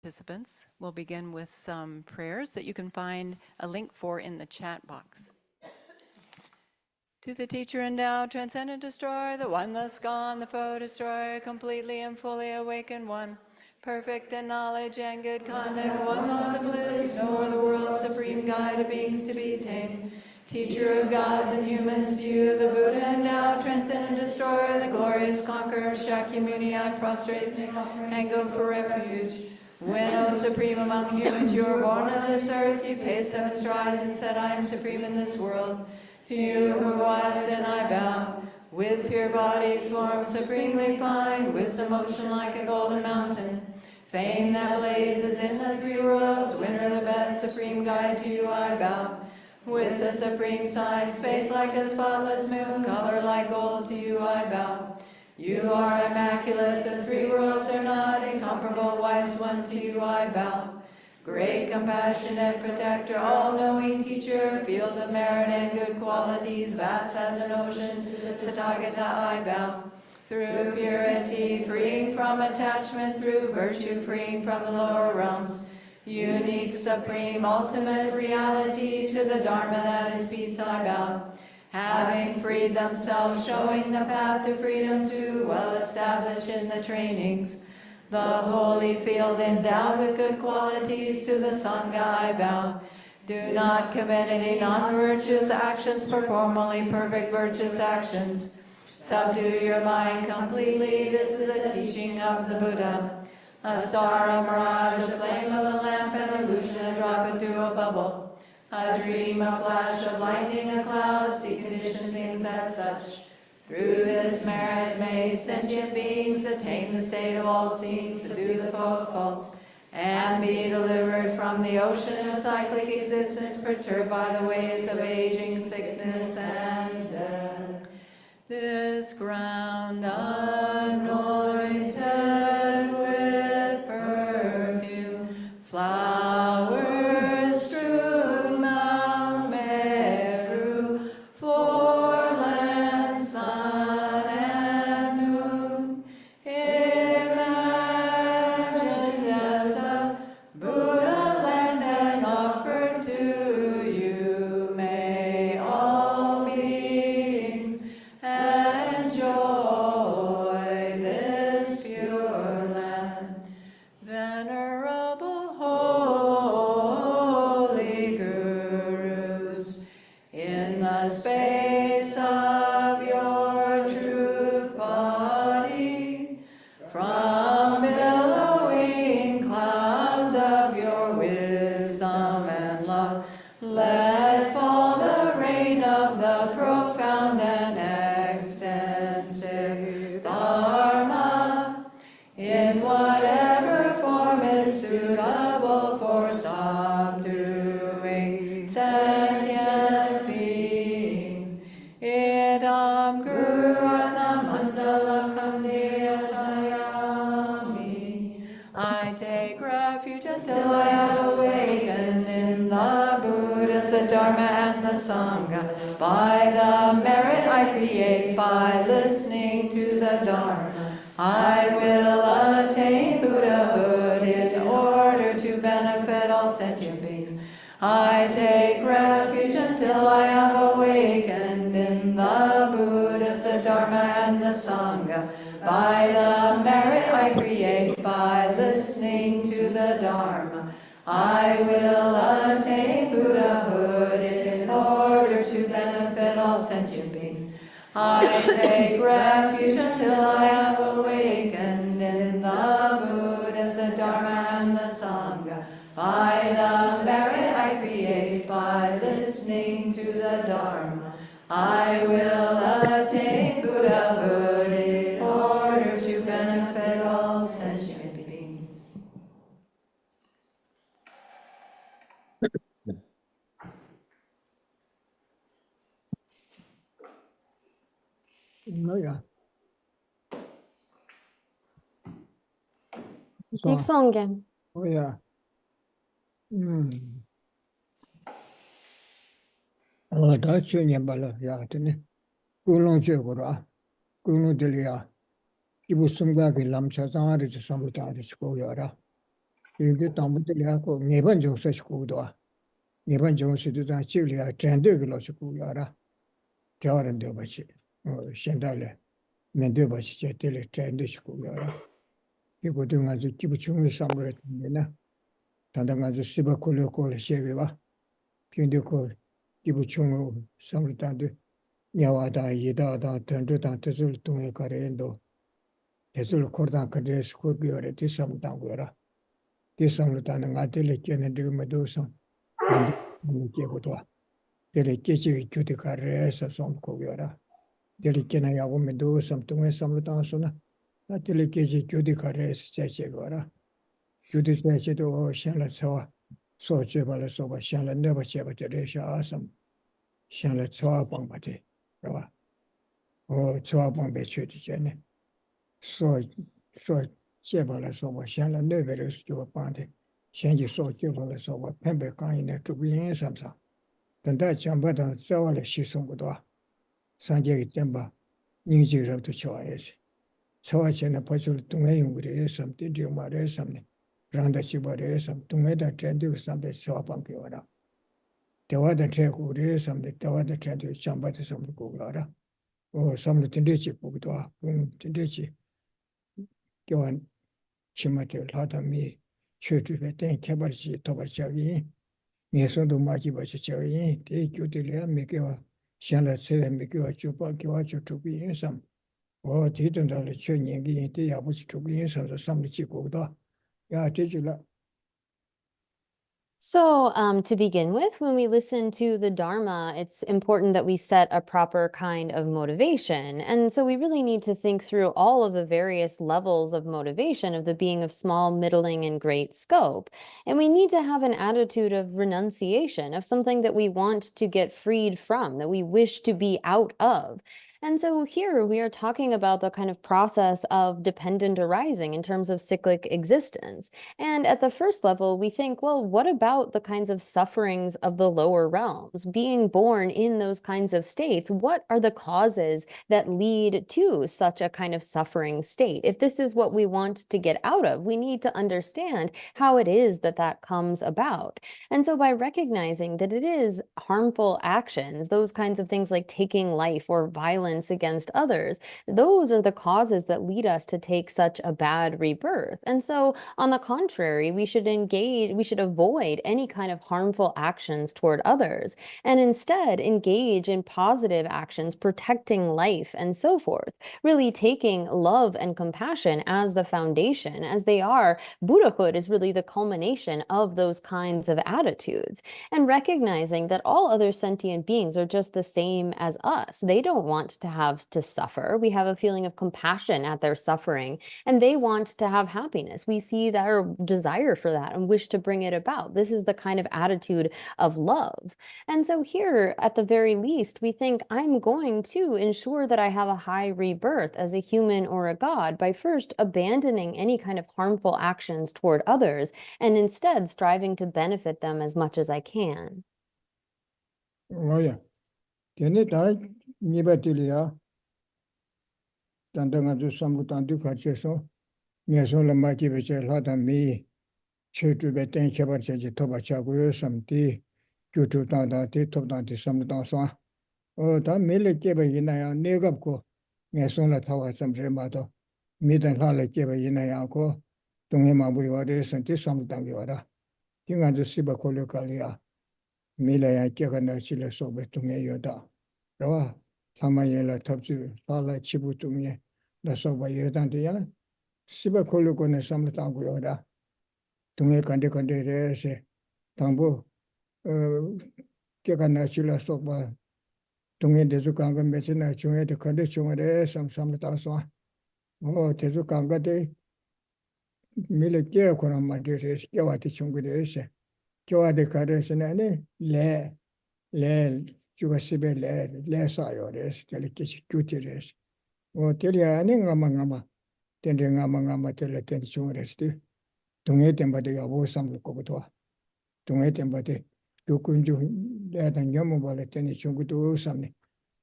Participants, we'll begin with some prayers that you can find a link for in the chat box. To the teacher endowed, transcend and destroy, the one thus gone, the foe destroyer, completely and fully awakened one, perfect in knowledge and good conduct, one God of bliss, nor the world's supreme guide of beings to be tamed, teacher of gods and humans, to you, the Buddha endowed, transcend and destroy, the glorious conqueror, Shakyamuni, I prostrate and go for refuge. When, O supreme among humans, you were born on this earth, you paced 7 strides and said, I am supreme in this world. To you who are wise and I bow, with pure bodies formed supremely fine, wisdom ocean like a golden mountain, fame that blazes in the 3 worlds, winner the best, supreme guide, to you I bow. With the supreme sign, space like a spotless moon, color like gold, to you I bow. You are immaculate, the 3 worlds are not incomparable, wise one, to you I bow. Great compassionate protector, all-knowing teacher, field of merit and good qualities, vast as an ocean, to Tathagata I bow. Through purity, freeing from attachment, through virtue, freeing from the lower realms, unique, supreme, ultimate reality, to the Dharma that is peace I bow. Having freed themselves, showing the path to freedom, too well established in the trainings, the holy field endowed with good qualities, to the Sangha I bow. Do not commit any non-virtuous actions, perform only perfect virtuous actions. Subdue your mind completely, this is the teaching of the Buddha. A star, a mirage, a flame of a lamp, an illusion, a drop into a bubble. A dream, a flash of lightning, a cloud, see conditioned things as such. Through this merit may sentient beings attain the state of all seeing, subdue the foe of false, and be delivered from the ocean of cyclic existence, perturbed by the waves of aging, sickness, and death. This ground anointed with perfume, flowers strewn Mount Meru, foreland, sun and moon, imagined as a Buddha land and offered to you, may all beings enjoy this pure land. Venerable holy gurus, in the space of your truth body, from billowing clouds of your wisdom and love, let fall the rain of the profound and extensive Dharma, in whatever form is suitable for subduing sentient beings. Idam Guru Mandala Kamdiyatayami. I take refuge until I have awakened in the Buddha, the Dharma, and the Sangha. By the merit I create, by listening to the Dharma, I will attain Buddhahood in order to benefit all sentient beings. I take refuge until I have awakened in the Buddha, the Dharma, and the Sangha. By the merit I create, by listening to the Dharma, I will attain Buddhahood in order to benefit all sentient beings. I take refuge until I have awakened in the Buddha, the Dharma, and the Sangha. By the merit I create, by listening to the Dharma, I will attain Buddhahood in order to benefit all sentient beings. No, yeah. Dixongen. Oh, yeah. That's your bala, yeah. Gulong Jogora, Gulu Delia. Ibu Sumga, Lamcha, Samaris, Samita, Skoyara. 이게 담부들이하고 네번 정서시고도 네번 정서도 지리야 전되게 놓고 알아. 저런 데 같이 현달에 면대 같이 제대로 전되시고 알아. 이것도 아주 기부 중의 상으로 했는데 단단하게 시바 콜콜 시에가 근데 그 기부 중의 상으로 단데 야와다 이다다 단도다 뜻을 통해 가려도 뜻을 거다 그래서 그 비어래 뒤sam당고라 뒤sam을 다는 아들이 깨는 드음에도서 만들 깨고도 데리 깨지 교대 가래서 좀 고겨라 데리 깨나 야고면도 섬통에 섬을 당서나 아들이 깨지 교대 가래서 제제거라 교대 제제도 샹라서 소주발을 소바 샹라 네버 제버데레샤 아섬 샹라 초아 방바데 봐 초아 방배 취지잖네 so so chebala so wa shan la ne vere so pa de shan ji so chebala so wa pen be kan yin tu yin sam sa dan da chang ba dan sa wa le shi song gu do san je yi ten ba ning ji ro tu chwa ye shi chwa chen na pa chu tu ngai yung re sam ti ji ma re sam ne rang da chi ba re sam tu ngai da chen du sam be chwa pang pi wa ra de wa da che gu re sam de de wa da chen du chang ba de sam gu ga ra o sam le tin de chi gu do tin de chi 교환 치마들 하다미 최주에 된 개발시 도발자기 예선도 마지 버시 저기 대교들이야 메게와 샹라세 메게와 주바기와 주주비 인삼 어 뒤든다를 최년기 때 야부지 주비 인삼서 삼리 지고다 야 되지라 So, to begin with, when we listen to the Dharma, it's important that we set a proper kind of motivation. And so we really need to think through all of the various levels of motivation of the being of small, middling, and great scope. And we need to have an attitude of renunciation, of something that we want to get freed from, that we wish to be out of. And so here we are talking about the kind of process of dependent arising in terms of cyclic existence. And at the first level, we think, well, what about the kinds of sufferings of the lower realms? Being born in those kinds of states, what are the causes that lead to such a kind of suffering state? If this is what we want to get out of, we need to understand how it is that that comes about. And so by recognizing that it is harmful actions, those kinds of things like taking life or violence against others, those are the causes that lead us to take such a bad rebirth. And so on the contrary, we should avoid any kind of harmful actions toward others, and instead engage in positive actions, protecting life and so forth, really taking love and compassion as the foundation, as they are. Buddhahood is really the culmination of those kinds of attitudes, and recognizing that all other sentient beings are just the same as us. They don't want to have to suffer. We have a feeling of compassion at their suffering, and they want to have happiness. We see their desire for that and wish to bring it about. This is the kind of attitude of love. And so here, at the very least, we think, I'm going to ensure that I have a high rebirth as a human or a god by first abandoning any kind of harmful actions toward others and instead striving to benefit them as much as I can. 뭐야 걔네 다 니바들이야 단단한 삼부단도 같이 해서 예선을 마치 베절 하다미 최주에 된 개발자지 도바자고요 삼티 교주다다티 톱다티 삼다서 다 매일 깨봐 있나요 내갑고 예선을 타와 삼제마도 미든 할래 깨봐 있나요고 동해만 보여야 선티 삼당이 와라 인간도 시바 콜로칼이야 미래야 깨가나 실을 속에 동해 여다 라 사마예라 탑주 살라 치부 동해 나서바 여단데야 시바 콜로코네 삼당고 여다 동해 간데레세 당부 깨가나 실을 속바 동해 대주 강가 메시나 중에도 간데 중에 삼삼다서 대주 강가데 밀레 깨고나 만데레스 깨와티 중그레세 교화대 가르스네 레 주가시베 레 사요레스 텔레키시 큐티레스 텔리아네 가마가마 텐랭가마가마 텔레텐 중레스 동해 템바데 야보 삼고 거부터 동해 템바데 요군주 레단 염모발레 텐이 중구도 삼네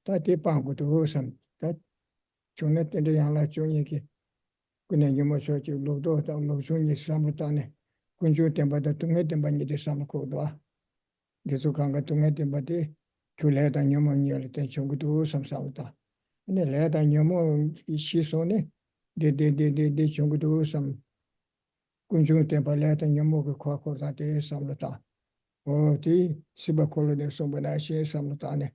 다티 빵구도 삼다 중네 텐데 양라 중이기 그네 염모쇼지 로도 다 로중이 삼부다네 kunju temba da tunga temba ni de sam ko do de so kanga tunga temba de chule da nyomo nyele ten chungu do sam sam da ne le da nyomo shi so ne de chungu do sam kunju temba le da nyomo ko ko da de sam da o di siba ko le so bana shi sam da ne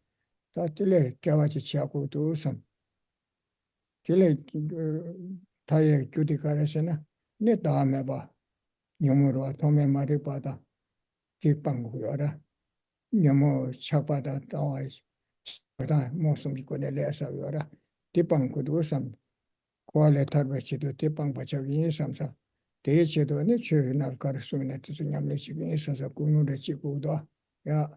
ta tile jawa chi cha ko do sam tile 타에 규디 가르쳐나 내 다음에 봐 영어로 도매 말이 받아 뒷방구여라 영어 착받아 나와 있다 무슨 이거네 레서여라 뒷방구도 삼 고알레 타르베치도 뒷방 바짝이 삼사 대체도네 최날 가르치는 뜻이 냠내시기 있어서 군으로 찍고도 야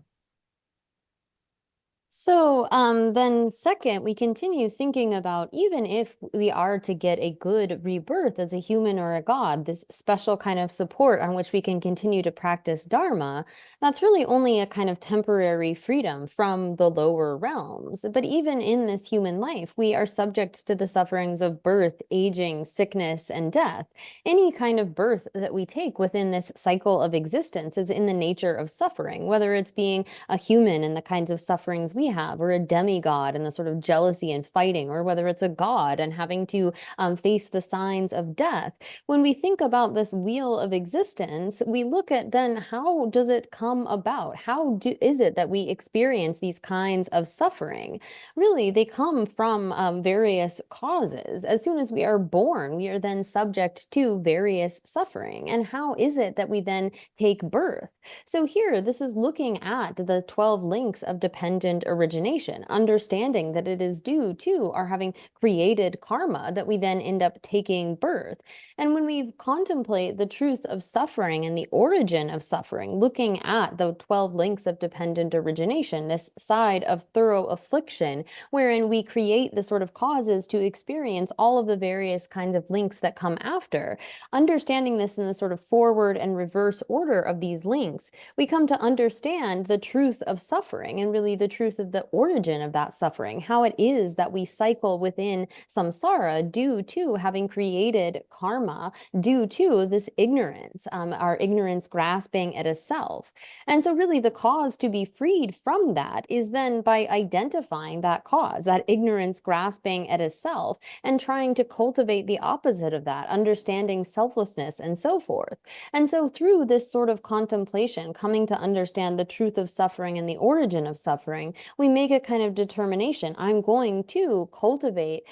So then second, we continue thinking about even if we are to get a good rebirth as a human or a god, this special kind of support on which we can continue to practice Dharma, that's really only a kind of temporary freedom from the lower realms. But even in this human life, we are subject to the sufferings of birth, aging, sickness, and death. Any kind of birth that we take within this cycle of existence is in the nature of suffering, whether it's being a human and the kinds of sufferings we have, or a demigod and the sort of jealousy and fighting, or whether it's a god and having to face the signs of death. When we think about this wheel of existence, we look at then how does it come about? How is it that we experience these kinds of suffering? Really, they come from various causes. As soon as we are born, we are then subject to various suffering. And how is it that we then take birth? So here, this is looking at the 12 links of dependent origination, understanding that it is due to our having created karma that we then end up taking birth. And when we contemplate the truth of suffering and the origin of suffering, looking at the 12 links of dependent origination, this side of thorough affliction, wherein we create the sort of causes to experience all of the various kinds of links that come after, understanding this in the sort of forward and reverse order of these links, we come to understand the truth of suffering and really the truth of the origin of that suffering, how it is that we cycle within samsara due to having created karma, due to this ignorance, our ignorance grasping at a self. And so really the cause to be freed from that is then by identifying that cause, that ignorance grasping at a self, and trying to cultivate the opposite of that, understanding selflessness and so forth. And so through this sort of contemplation, coming to understand the truth of suffering and the origin of suffering, we make a kind of determination. I'm going to cultivate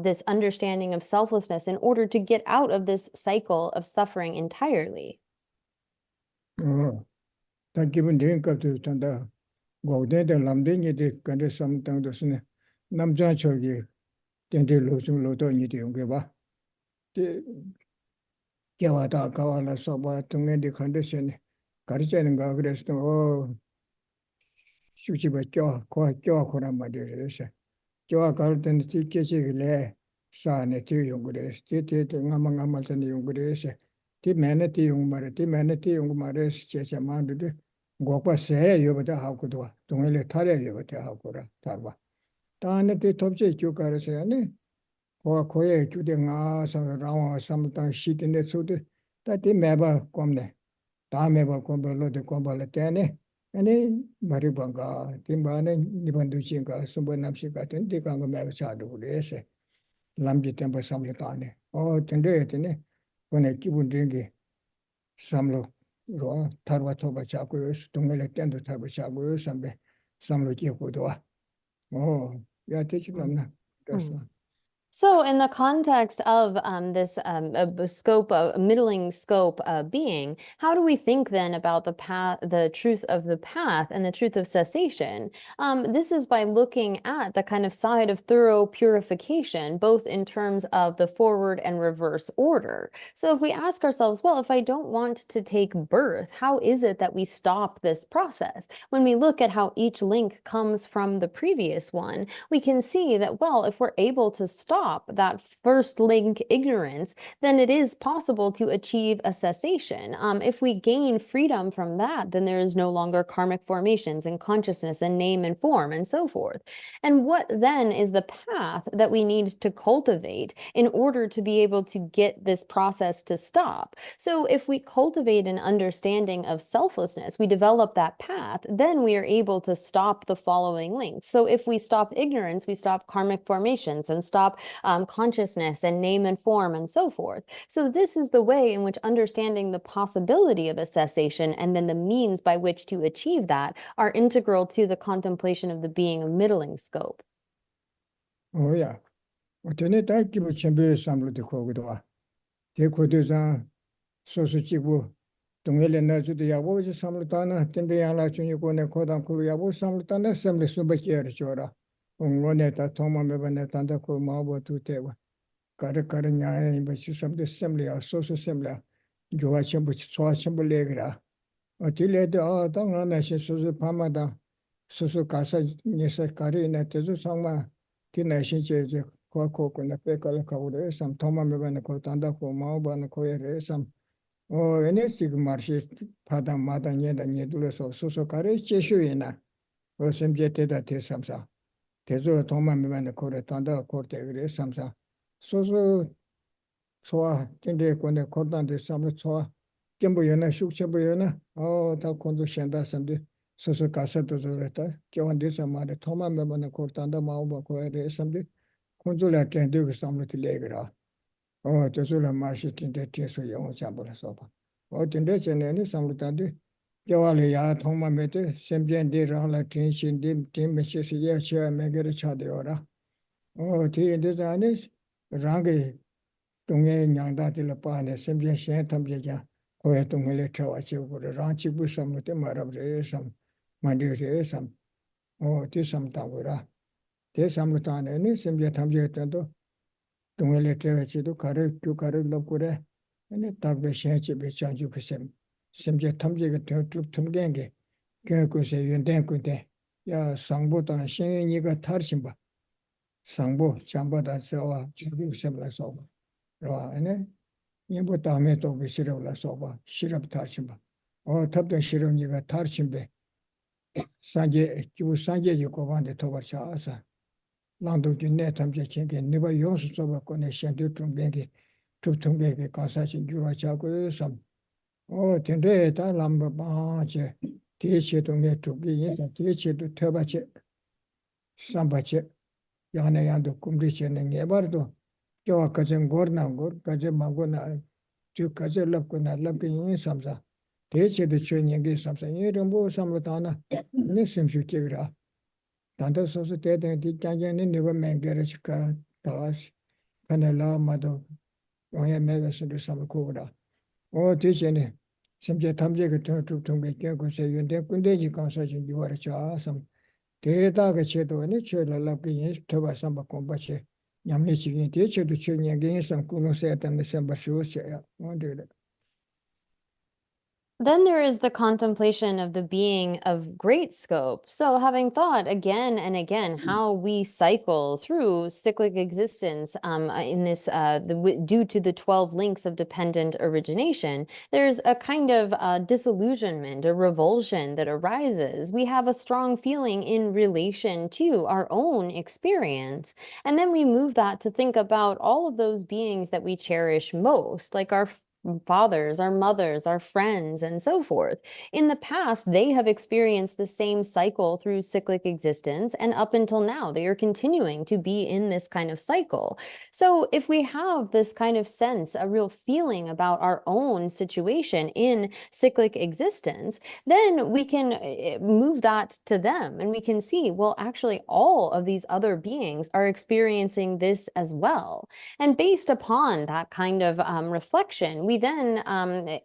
this understanding of selflessness in order to get out of this cycle of suffering entirely. 다 기분 되는 것도 단다 고대의 남대니들 간데 삼당도스네 남자 저기 된데 로중로도 니데 용게 봐. 개와다 가와라 서봐 동네디 컨디션 가르치는가 그래서 수집에 껴고란 말이에요. 껴 가를 때는 뒤께지길래 사네 뒤 용그래서 뒤뒤 ngamal 때는 용그래서 뒤 매네 뒤 용말에 뒤 매네 뒤 용말에 제자만도 고파세 요버다 하고도 동네에 타래 요버다 하고라 다봐. 다네 뒤 톱제 교가르서야네 고에 주댕아 라와 삼당 시드네 소드 다디 매바 꼼네 다 매바 꼼벌로데 꼼벌레 때네 아니 마리방가 팀바네 니반두친가 숨번남시 같은 데가가 매바 차도 그래서 람지 템바 삼르다네 텐데에네 보내 기분 드게 삼로 로 타르와 토바 차고요 동네에 땐도 타바 차고요 삼베 삼로 기고도 야 되지않나 그래서 So in the context of this scope, a middling scope being, how do we think then about the path, the truth of the path and the truth of cessation? This is by looking at the kind of side of thorough purification, both in terms of the forward and reverse order. So if we ask ourselves, well, if I don't want to take birth, how is it that we stop this process? When we look at how each link comes from the previous one, we can see that, well, if we're able to stop stop that first link ignorance, then it is possible to achieve a cessation. If we gain freedom from that, then there is no longer karmic formations and consciousness and name and form and so forth. And what then is the path that we need to cultivate in order to be able to get this process to stop? So if we cultivate an understanding of selflessness, we develop that path, then we are able to stop the following links. So if we stop ignorance, we stop karmic formations and stop consciousness and name and form and so forth. So this is the way in which understanding the possibility of a cessation and then the means by which to achieve that are integral to the contemplation of the being of middling scope. Oh yeah. 어떤에 다 기부 첨부 삼로도 거기도 대코대상 소소치고 동엘에 나주도 야보지 삼로다나 텐데 양라 중이고네 고단쿠 야보 삼로다나 셈레 수백이야 줘라. 옹로네다 토마메바네 단다고 마보 두테와 가르가르냐에 버시 삼데 셈레야 소소 셈레 교와 첨부 소아 첨부 레그라 어딜레도 당하나시 소소 파마다 소소 가사 니서 가리네 때도 상마 디나신제 코코코나 페칼 카우레 삼 토마메바네 코 단다고 마오바네 코에레 삼 에네스틱 마르시 파다 마다 녜다 녜둘에서 소소 가리 제슈이나 오셈제테다 테삼사 대조 토마메바네 코레 단다 코르테 그레 삼사 소소 소아 텐데 코네 코단데 삼르 소아 겸보여나 슈크체보여나 다 콘도 셴다 삼데 소소 가사도 저랬다 교환데서 마데 토마메바네 코르단다 마오바 코에레 삼데 콘졸라 텐데 그 삼르티 레그라 저술라 마시 텐데 테소 영어 잡으라서 봐 텐데 전에는 삼르다데 교환을 야 토마메데 셈젠데 라라 텐신데 팀메시시야 차 메게르 차데오라 티엔데서 안에 랑게 동해 냥다들 빠네 셈젠 셴 탐제자 고에 동해를 쳐와치고 랑치 부samte 마라브레 삼 만디레 삼 티삼타고라 대삼르타네니 셈제 탐제했던도 동해를 쳐와치도 가르 교가르 넣고래 아니 답베 셴치베 장주 그셈 셈제 탐제가 쭉 tum겐게 그것에 연된군데 야 상보다 신이가 타르신바 상보 잠바다 서와 주비 셈라서 로아네 이보 다음에 또 비시럽라서 봐 시럽 타르신바 탑도 시럽니가 타르신베 산제 기부 산제 요고반데 토바차사 랑도진네 탐제케게 네바 요수 써봤거네 셴도 tum겐게 tum겐게 가사신 유라자고 섬 텐데 다 람바바체 대체동에 두기에서 대체도 터바체 삼바체 야네양도 꿈리체는 예바르도 저 가정 고르난 거 가정 망고나 저 가정 럽고나 럽긴 삼사 대체도 전년게 삼사 이런 뭐 삼로다나 네 심슈케라 단도서서 대대 디장전에 네가 맹게르시카 다시 카넬라 마도 용에 매가서도 삼고라 대체네 심지어 탐제가 좀 통계게 고세 연대 군대지 강사진 유아르자 삼 대다가 제도는 저랄랍게 더바 삼바 공부체 냠리치긴 대체도 chuyኛ게 삼 꾸노세탄 셈바쇼세야 원데레 Then there is the contemplation of the being of great scope. So having thought again and again how we cycle through cyclic existence in this due to the 12 links of dependent origination, there's a kind of disillusionment, a revulsion that arises. We have a strong feeling in relation to our own experience. And then we move that to think about all of those beings that we cherish most, like our fathers, our mothers, our friends, and so forth. In the past, they have experienced the same cycle through cyclic existence, and up until now, they are continuing to be in this kind of cycle. So if we have this kind of sense, a real feeling about our own situation in cyclic existence, then we can move that to them, and we can see, well, actually, all of these other beings are experiencing this as well. And based upon that kind of reflection, we we then,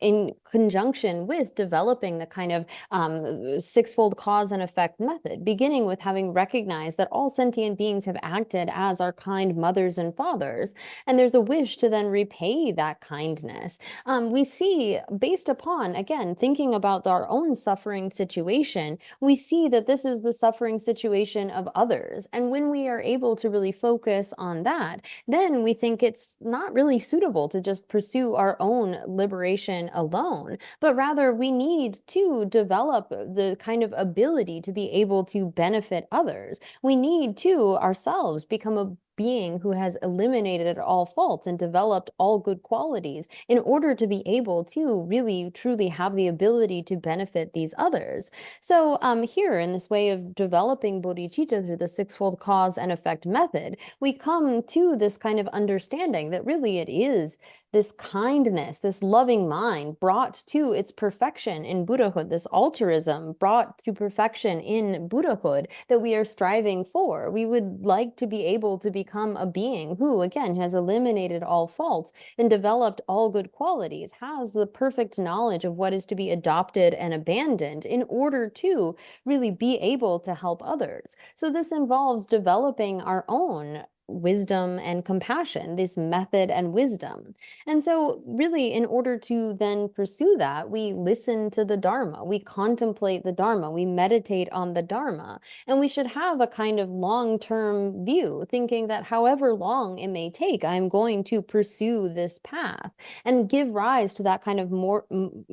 in conjunction with developing the kind of sixfold cause and effect method, beginning with having recognized that all sentient beings have acted as our kind mothers and fathers, and there's a wish to then repay that kindness. We see, based upon, again, thinking about our own suffering situation, we see that this is the suffering situation of others. And when we are able to really focus on that, then we think it's not really suitable to just pursue our own liberation alone, but rather we need to develop the kind of ability to be able to benefit others. We need to ourselves become a being who has eliminated all faults and developed all good qualities in order to be able to really truly have the ability to benefit these others. So here, in this way of developing bodhicitta through the sixfold cause and effect method, we come to this kind of understanding that really it is this kindness, this loving mind brought to its perfection in Buddhahood, this altruism brought to perfection in Buddhahood that we are striving for. We would like to be able to become a being who, again, has eliminated all faults and developed all good qualities, has the perfect knowledge of what is to be adopted and abandoned in order to really be able to help others. So this involves developing our own wisdom and compassion, this method and wisdom. And so really, in order to then pursue that, we listen to the Dharma, we contemplate the Dharma, we meditate on the Dharma, and we should have a kind of long-term view, thinking that however long it may take, I'm going to pursue this path and give rise to that kind of more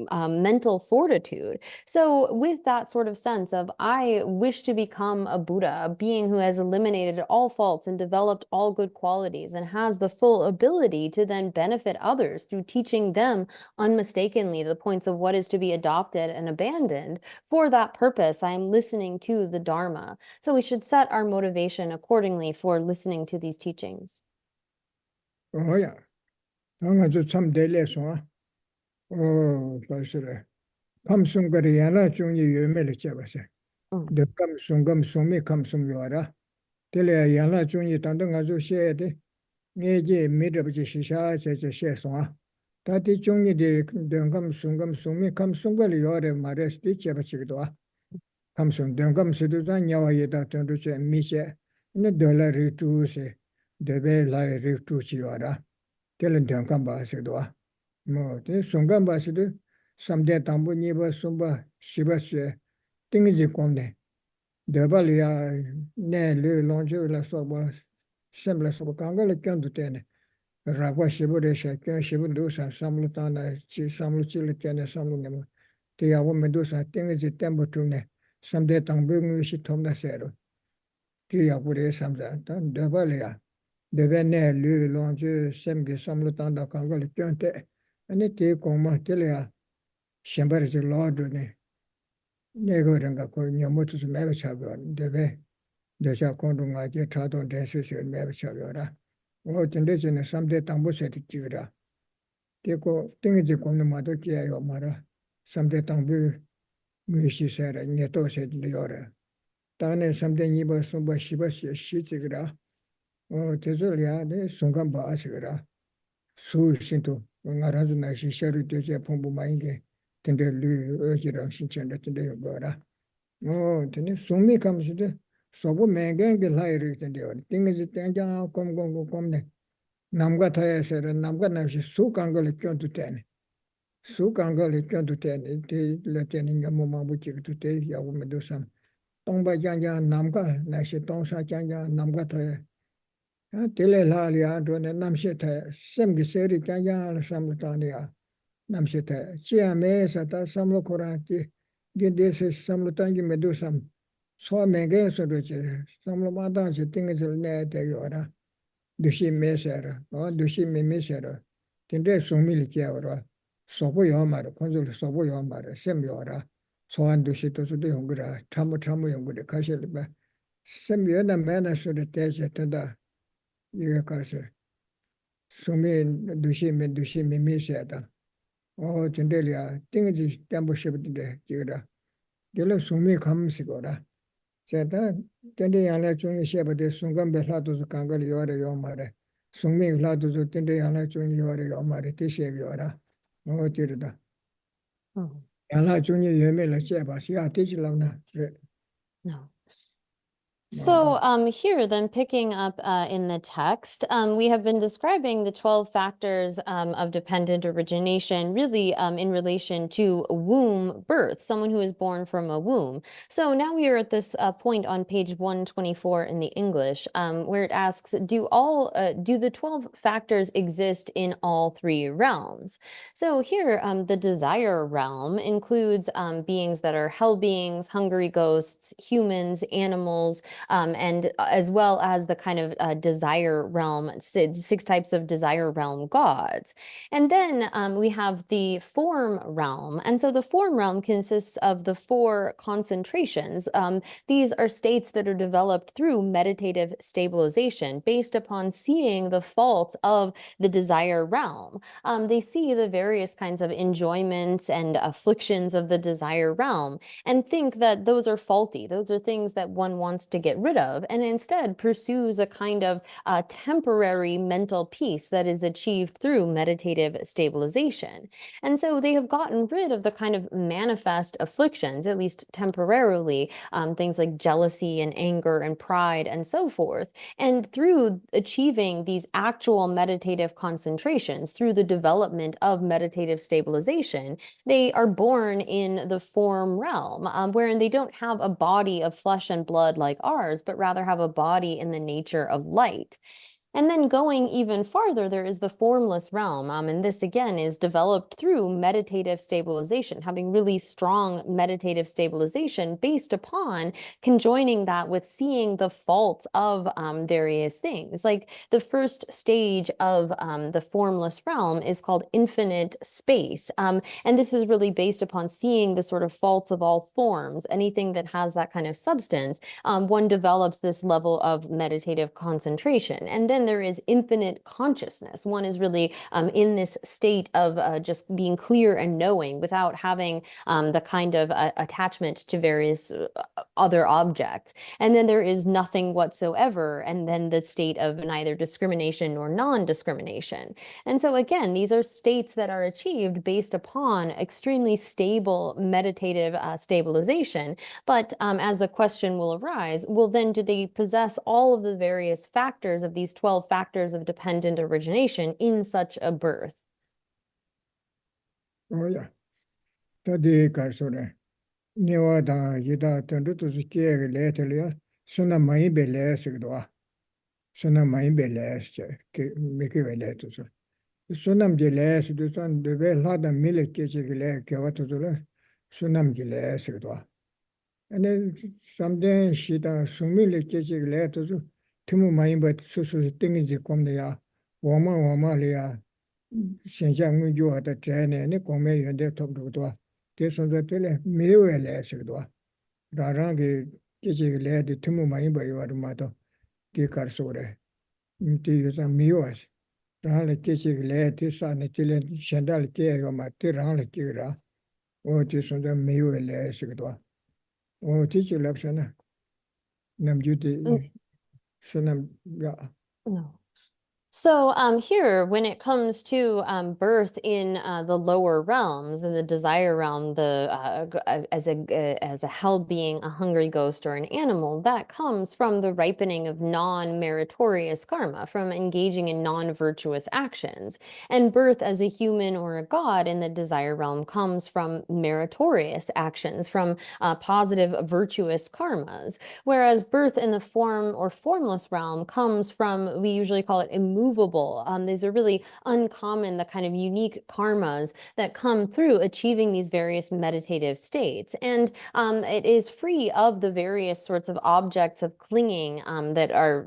mental fortitude. So with that sort of sense of, I wish to become a Buddha, a being who has eliminated all faults and developed all good qualities and has the full ability to then benefit others through teaching them unmistakably the points of what is to be adopted and abandoned. For that purpose, I am listening to the Dharma. So we should set our motivation accordingly for listening to these teachings. Oh yeah. I'm just some daily so. Oh, that's it. Come soon, Gariana, Junior, you may let you say. The come soon, me come soon, you are. Tell ya Yana Junior, Tandang as you said, Neji made up Geshe, says a share so. Tati Junior, the come soon, me come soon, you are my rest teacher, but you do. Come soon, don't come to the Yawa, don't do and me say, no dollar reduce, the way like reduce you are. Tell him don't come by, said do. More, this Sungam Basidu, some day Tambu Niba Sumba, Shibas, things you come there. Devalia ne le longe la soba semble soba kanga le kandu tene ragwa shibure shakya shibudu sa samlutana chi samluchi le tene samlungema te yawo medusa tengi tembo tune samde tangbu ngi shi tomna sero te yawure samza tan devalia devene le longe semge samlutana kanga le kante ane te koma telea shembar ji lordu ne 내거든가 그 녀모투스 매버 차고 되게 대자 공동가 제 차도 대수시 매버 차고라 어 근데는 삼대 당부세트 끼거라 되고 땡이지 공는 마도 끼야요 말아 삼대 당부 무시세라 녀도세들이요라 다네 삼대 니버 숨바 시바시 시지거라 어 대절이야 네 순간 봐시거라 수신도 응아라주 나시 셔르 되제 풍부 마인게 근데 류 어지랑 신천데 근데 거라 근데 소미 감시데 소보 맹겐게 라이르 근데 띵지 땡장 꼼네 남과 타야서는 남과 나시 수강걸 껴도 되네 수강걸 껴도 되네 레테는 뭐만 붙이도 돼 야고면도 삼 동바장장 남과 나시 동사장장 남과 타야 텔레라리아 도네 남시타 셈게 세리 장장 삼르타니아 남시타 지아메사타 삼로코라티 게데세 삼로탄기 메두삼 소메게서도지 삼로마다지 띵에서 내대요라 두시메세라 두시메메세라 근데 송밀기야라 소보요마르 콘솔 소보요마르 셈요라 소한 두시도서도 용거라 참모 용거래 가실바 셈요나 메나서도 대제다 이게 가서 송미 두시메메세다 진짜리야 띵지 땜보시부데 기라 결로 숨이 감시거라 제가 근데 양래 중에 셰버데 순간 배라도 강걸 요래 요 말에 숨이 라도 근데 양래 중에 요래 요 말에 뜻이여라 dirida. Oh, Yala Juni Yemela Chebas, Ya Tijilavna. no. So here, then picking up in the text, we have been describing the 12 factors of dependent origination, really in relation to womb birth, someone who is born from a womb. So now we are at this point on page 124 in the English, where it asks, do the 12 factors exist in all three realms? So here, the desire realm includes beings that are hell beings, hungry ghosts, humans, animals, and as well as the kind of desire realm, six types of desire realm gods. And then we have the form realm. And so the form realm consists of the 4 concentrations. These are states that are developed through meditative stabilization based upon seeing the faults of the desire realm. They see the various kinds of enjoyments and afflictions of the desire realm and think that those are faulty. Those are things that one wants to get rid of, and instead pursues a kind of temporary mental peace that is achieved through meditative stabilization. And so they have gotten rid of the kind of manifest afflictions, at least temporarily, things like jealousy and anger and pride and so forth. And through achieving these actual meditative concentrations, through the development of meditative stabilization, they are born in the form realm, wherein they don't have a body of flesh and blood like ours, but rather have a body in the nature of light. And then going even farther, there is the formless realm. And this again is developed through meditative stabilization, having really strong meditative stabilization based upon conjoining that with seeing the faults of various things. Like the first stage of the formless realm is called infinite space. And this is really based upon seeing the sort of faults of all forms, anything that has that kind of substance. One develops this level of meditative concentration. And then there is infinite consciousness. One is really in this state of just being clear and knowing without having the kind of attachment to various other objects. And then there is nothing whatsoever, and then the state of neither discrimination nor non-discrimination. And so again, these are states that are achieved based upon extremely stable meditative stabilization. But as the question will arise, well then do they possess all of the various factors of these 12 factors of dependent origination in such a birth? Oh, yeah. Tadi Karsore. Niwada Yida Tandutus Kieg later, Suna Mai Beles, Suna Mai Beles, Miki Veletus. Sunam Giles, the son, the well had a millet kitchen, Kawatula, Sunam Giles, and then someday she does Sumili kitchen letters, Timu Mai, but Susu things come there, Woma, Shenjang, you are the train, and the come and they talk to this on the tele, Miu, Rarangi kitchen led Timu Mai by your mother, Dikarsore, to use a Miuas. Rāna kēchī lē tī sāni tī lē shendāli kē yō mā tī rāna kī rā, o tī sōndā mīyō lē sikidwa. O tī chī lāp sāna, nam jū tī sānam yā. No. So here, when it comes to birth in the lower realms, in the desire realm, as a hell being, a hungry ghost, or an animal, that comes from the ripening of non-meritorious karma, from engaging in non-virtuous actions. And birth as a human or a god in the desire realm comes from meritorious actions, from positive, virtuous karmas. Whereas birth in the form or formless realm comes from, we usually call it immovable. These are really uncommon, the kind of unique karmas that come through achieving these various meditative states. And it is free of the various sorts of objects of clinging that are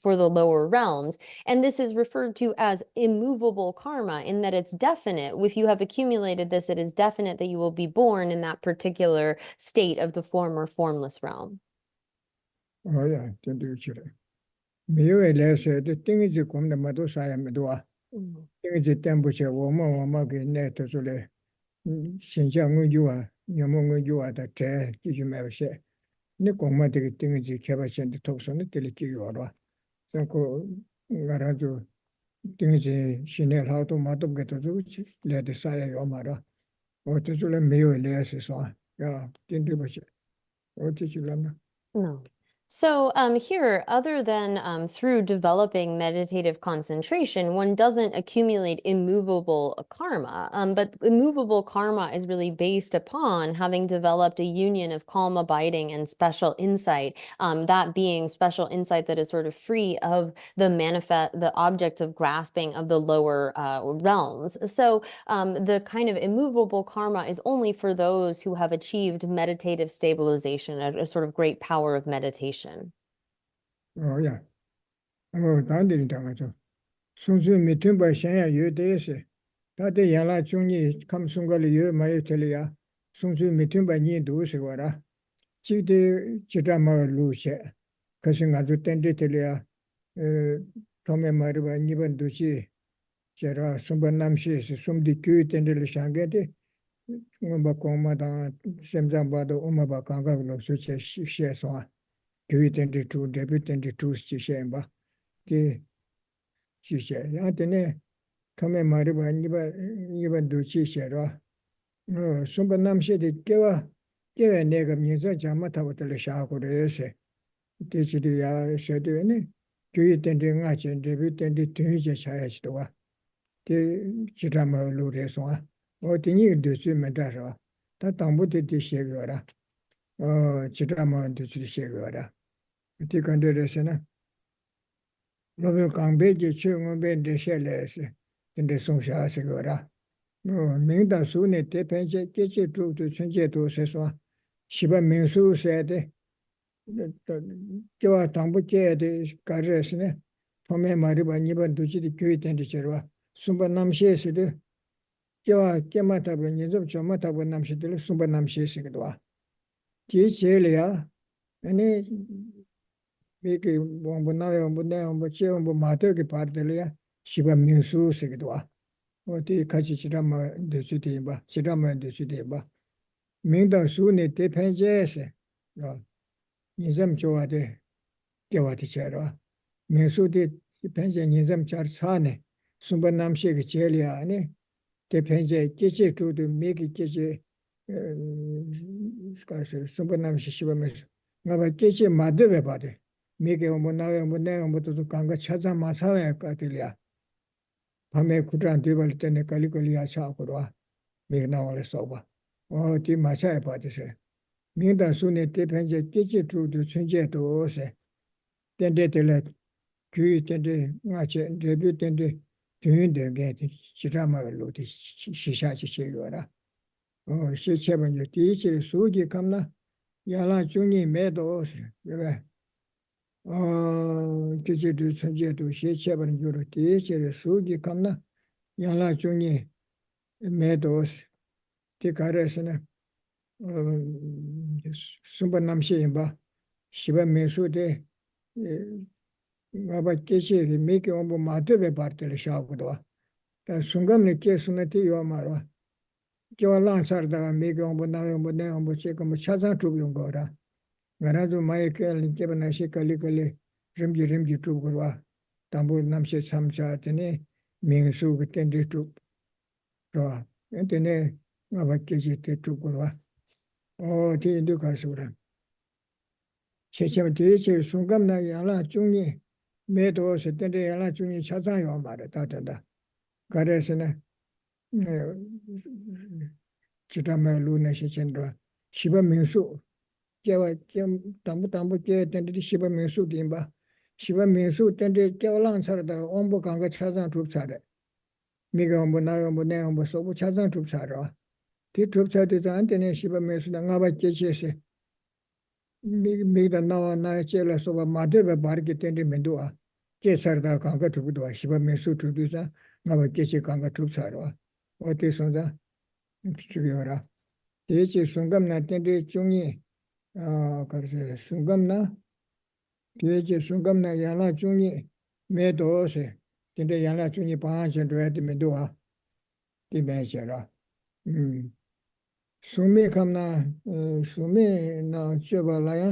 for the lower realms. And this is referred to as immovable karma in that it's definite. If you have accumulated this, it is definite that you will be born in that particular state of the form or formless realm. Oh, yeah, tēndu chīrē. Mīyō lē sē, tī tīngi jī kumda madō sāya midwa. Tīngi jī tēmbu chē, wōma kī nē tō sō lē, shīnchā ngū yuwa, nyamō ngū yuwa tā chē, kī yu mē wā shē. Nī kōngma tī kī tīngi jī kēpa shēn tī tōk sō nī tī lī kī yuwa rwa. Sā kō ngā rā 등지 신의 하도 마도 게도 레드 사야 요마라 어떻게 매요 레스서 야 딘디 버시 어떻게 라나 No. So here, other than through developing meditative concentration, one doesn't accumulate immovable karma. But immovable karma is really based upon having developed a union of calm abiding and special insight. That being special insight that is sort of free of the object of grasping of the lower realms. So the kind of immovable karma is only for those who have achieved meditative stabilization, a sort of great power of meditation. 야 단디 당하죠 순수 밑에 봐 샤야 요데스 다들 야라 중이 감순걸 요 마요 텔이야 순수 밑에 봐 니도 세워라 지데 지다마 루셰 그신 아주 땡데 텔이야 tomé marba niban duchi jera sumban namshi sumdi kyu tendel shangede ngomba koma da semjamba do umaba kanga no suche she so kyu tendel tu debut tendel tu chi shemba ki chi she ya tene tomé marba niban duchi shera no sumban namshi de kewa nega miza jama tawatel shagore teachidi ya shedene kyu tendel nga chen debut tendel tu je chaya chidwa 티 지라마 루레소아 어디니 드스 메다라 다 담부티 디셰거라 지라마 드스 디셰거라 티 컨데레스나 노베 강베지 쳔고베 데셰레스 근데 송샤스거라 민다 수네 대펜제 깨지 주도 천제도 세소 시바 민수세데 저 담부케데 가르스네 톰에 마리바 니번 두지디 교회 텐디처럼 sumba namshe siddhi kiawa kiama tabi nizab choma tabi namshe dili sumba namshe sikidwa ki chele ya ane miki wangbu nawe wangbu ne wangbu che wangbu mato ki par dili ya shiba minsu sikidwa oti kachi chirama desu dimba mingdang su ni te penche se nizam chowa de kiawa di cherwa minsu di penche nizam char saane sumba namshe ki chelia ane te penche keche tudu meki keche sumba namshe shiba mesu ngaba keche madhave bade meki ombo nawe ombo ne ombo tudu kanga chaza masawe katilia pame kudran dibali tene kali ya cha kurwa meki nawale soba o ti masawe bade se mingda sune te penche keche tudu chunje to se tende tele kyu tende ngache rebu tende 등인데 지라마로 시샤치 시요라 시체번요 디치 수기 감나 야라 중이 매도 그래 디치도 천제도 시체번 요로 디치 수기 감나 야라 중이 매도 디가레스네 숨번 남시인바 시바 메수데 ngaba keche ki meke ombo matebe partele shaakudwa. Ta sungamne ke sunati yuwa marwa. Kiwa lansar daga meke ombo nawe ombo ne ombo che kombo chazan tubi yunga ora. Ngarazu maye kaya linkeba nashi kali rimji tubi kurwa. Tambu namshe samsa tene mingsu ki tenri tubi. Rwa. Tene ngaba keche te tubi kurwa. Ti indu karsura. Chechema teche sungamna yala chungi 매도 세때 연락 중에 차장요 말에 다된다. 그래서는 지담에 루네시 전도 시바 민수 개와 겸 담부 개 텐데 시바 민수 dimba 시바 민수 텐데 개랑 살다 온보 강가 차장 줍사래. 미가 온보 나요 온보 내 온보 소부 차장 줍사러. 뒤 줍사도 안테네 시바 민수나 나바 개시세 미가 나와 나 제라 소바 마데베 바르게 텐데 멘도아 केसरदा Kanga ठुबुदवा Shiba मेसु ठुबुसा नाबा केसे कांगा ठुबसारवा ओते सोजा ठुबियोरा तेचे सुंगम ना तेंदे चुंगी करसे सुंगम ना तेचे सुंगम ना याला चुंगी मेदोसे तेंदे याला चुंगी पांच दोएत मेदोआ दिमेचरा सुमे kamna सुमे ना चबलाया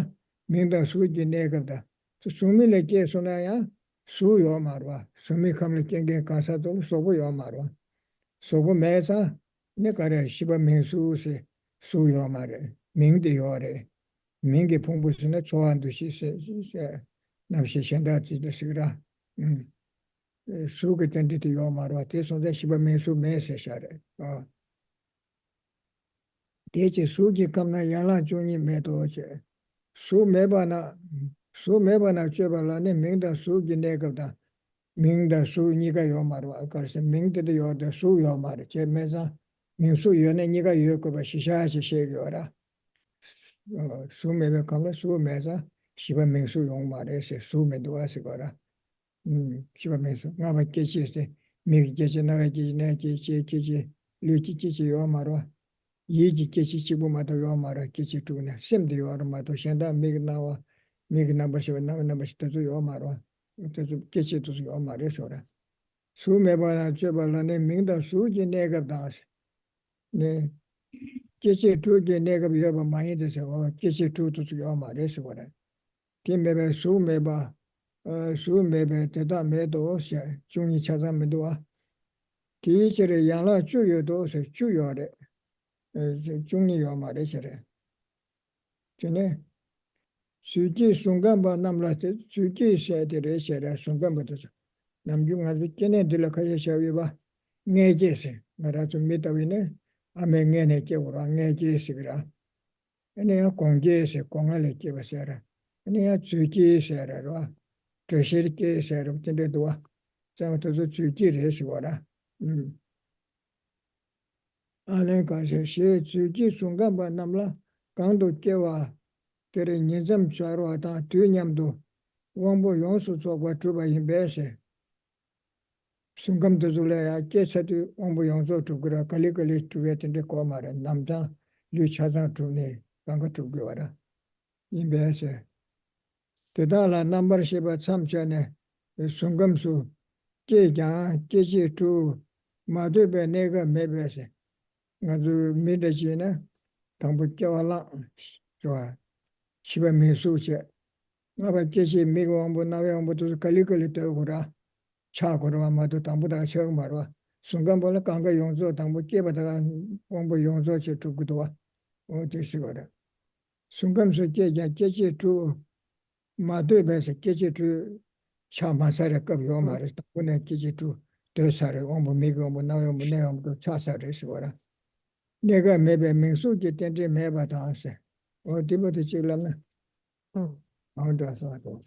मिंदा सुजी नेगदा सुमे लेके सोनाया su yo marwa, sumi kamli kenge kansa tolu sobu yo marwa. Sobu meza, ne kare shiba mingsu se su yo mare, mingdi yo re, mingi pungbu se ne chowandu si se, namshi shenda ti de sigra. Su ke tendi ti yo marwa, te sonze shiba mingsu me se share. Teche su ki kamna yangla chungi me to che. Su meba na cheba la ne mingda su ki negabda. Mingda su niga yo marwa. Akarse mingda de yo de su yo mar. Che meza ming su yo ne niga yo koba shisha shi she yo ra. Su meba kamla su meza shiba ming su yong mare se su me duwa se go ra. Shiba ming su. Nga ba kechi se ming kechi naga kechi naga kechi kechi lu ki kechi yo marwa. Yiji kechi chibu mato yo mara kechi tukne. Simdi yo ra mato shenda ming nabar shiba nabar shi tazu yo marwa. Tazu kechi tuzu yo mara so ra. Su meba na cheba la ne mingda su ki negab dansi. Ne kechi tu ki negab yoba mahi desi o kechi tu tuzu yo mara so ra. Ti meba su meba teta me do se chungi chaza me do wa. Ti chiri yangla chu yo do se chu yo re. Chungni yo ma re chere. Tene, suki sungamba namla te, suki se te re chere, sungamba te. Namju nga zi kene dila kaya shawi ba, nge je se. Ngara su mitawi ne, ame nge ne ke ura, nge je se gira. Ene ya kong je se, konga le ke ba se ra. Ene ya suki se ra rwa, trashir ke se ra, tende duwa. Sama tozo suki re se wara. Ane kaise she tsuki sungamba namla kando kewa tere nizam charwa ta tu nyamdo wangbo yonsu tsokwa truba yinbe se sungam tuzule ya ke sati wangbo yonsu tukura kali kali tuwe tende kwa mara namza lu chazan tuni kanga tukwe wara yinbe se teta la nambar sheba tsamcha ne sungam su ke kya ke chi tu madhube nega mebe se nga zu mida chi na tangpo kiawa lang zwa shiba mingsu che nga ba keshi miga wangpo nawe wangpo tuzu kali kali to kura cha kura ma tu tangpo daga chag marwa sungampo la kanga yongzo tangpo kieba daga wangpo yongzo che tu kudwa o te shigora sungam su ke kya keshi tu ma tu besa keshi tu cha ma sare kab yo mara tangpo na keshi tu do sare wangpo miga wangpo nawe wangpo ne wangpo cha sare shigora Nega mebe mingsu ki tenri meba taanse. O tibo te chiglamna. Aundra sato.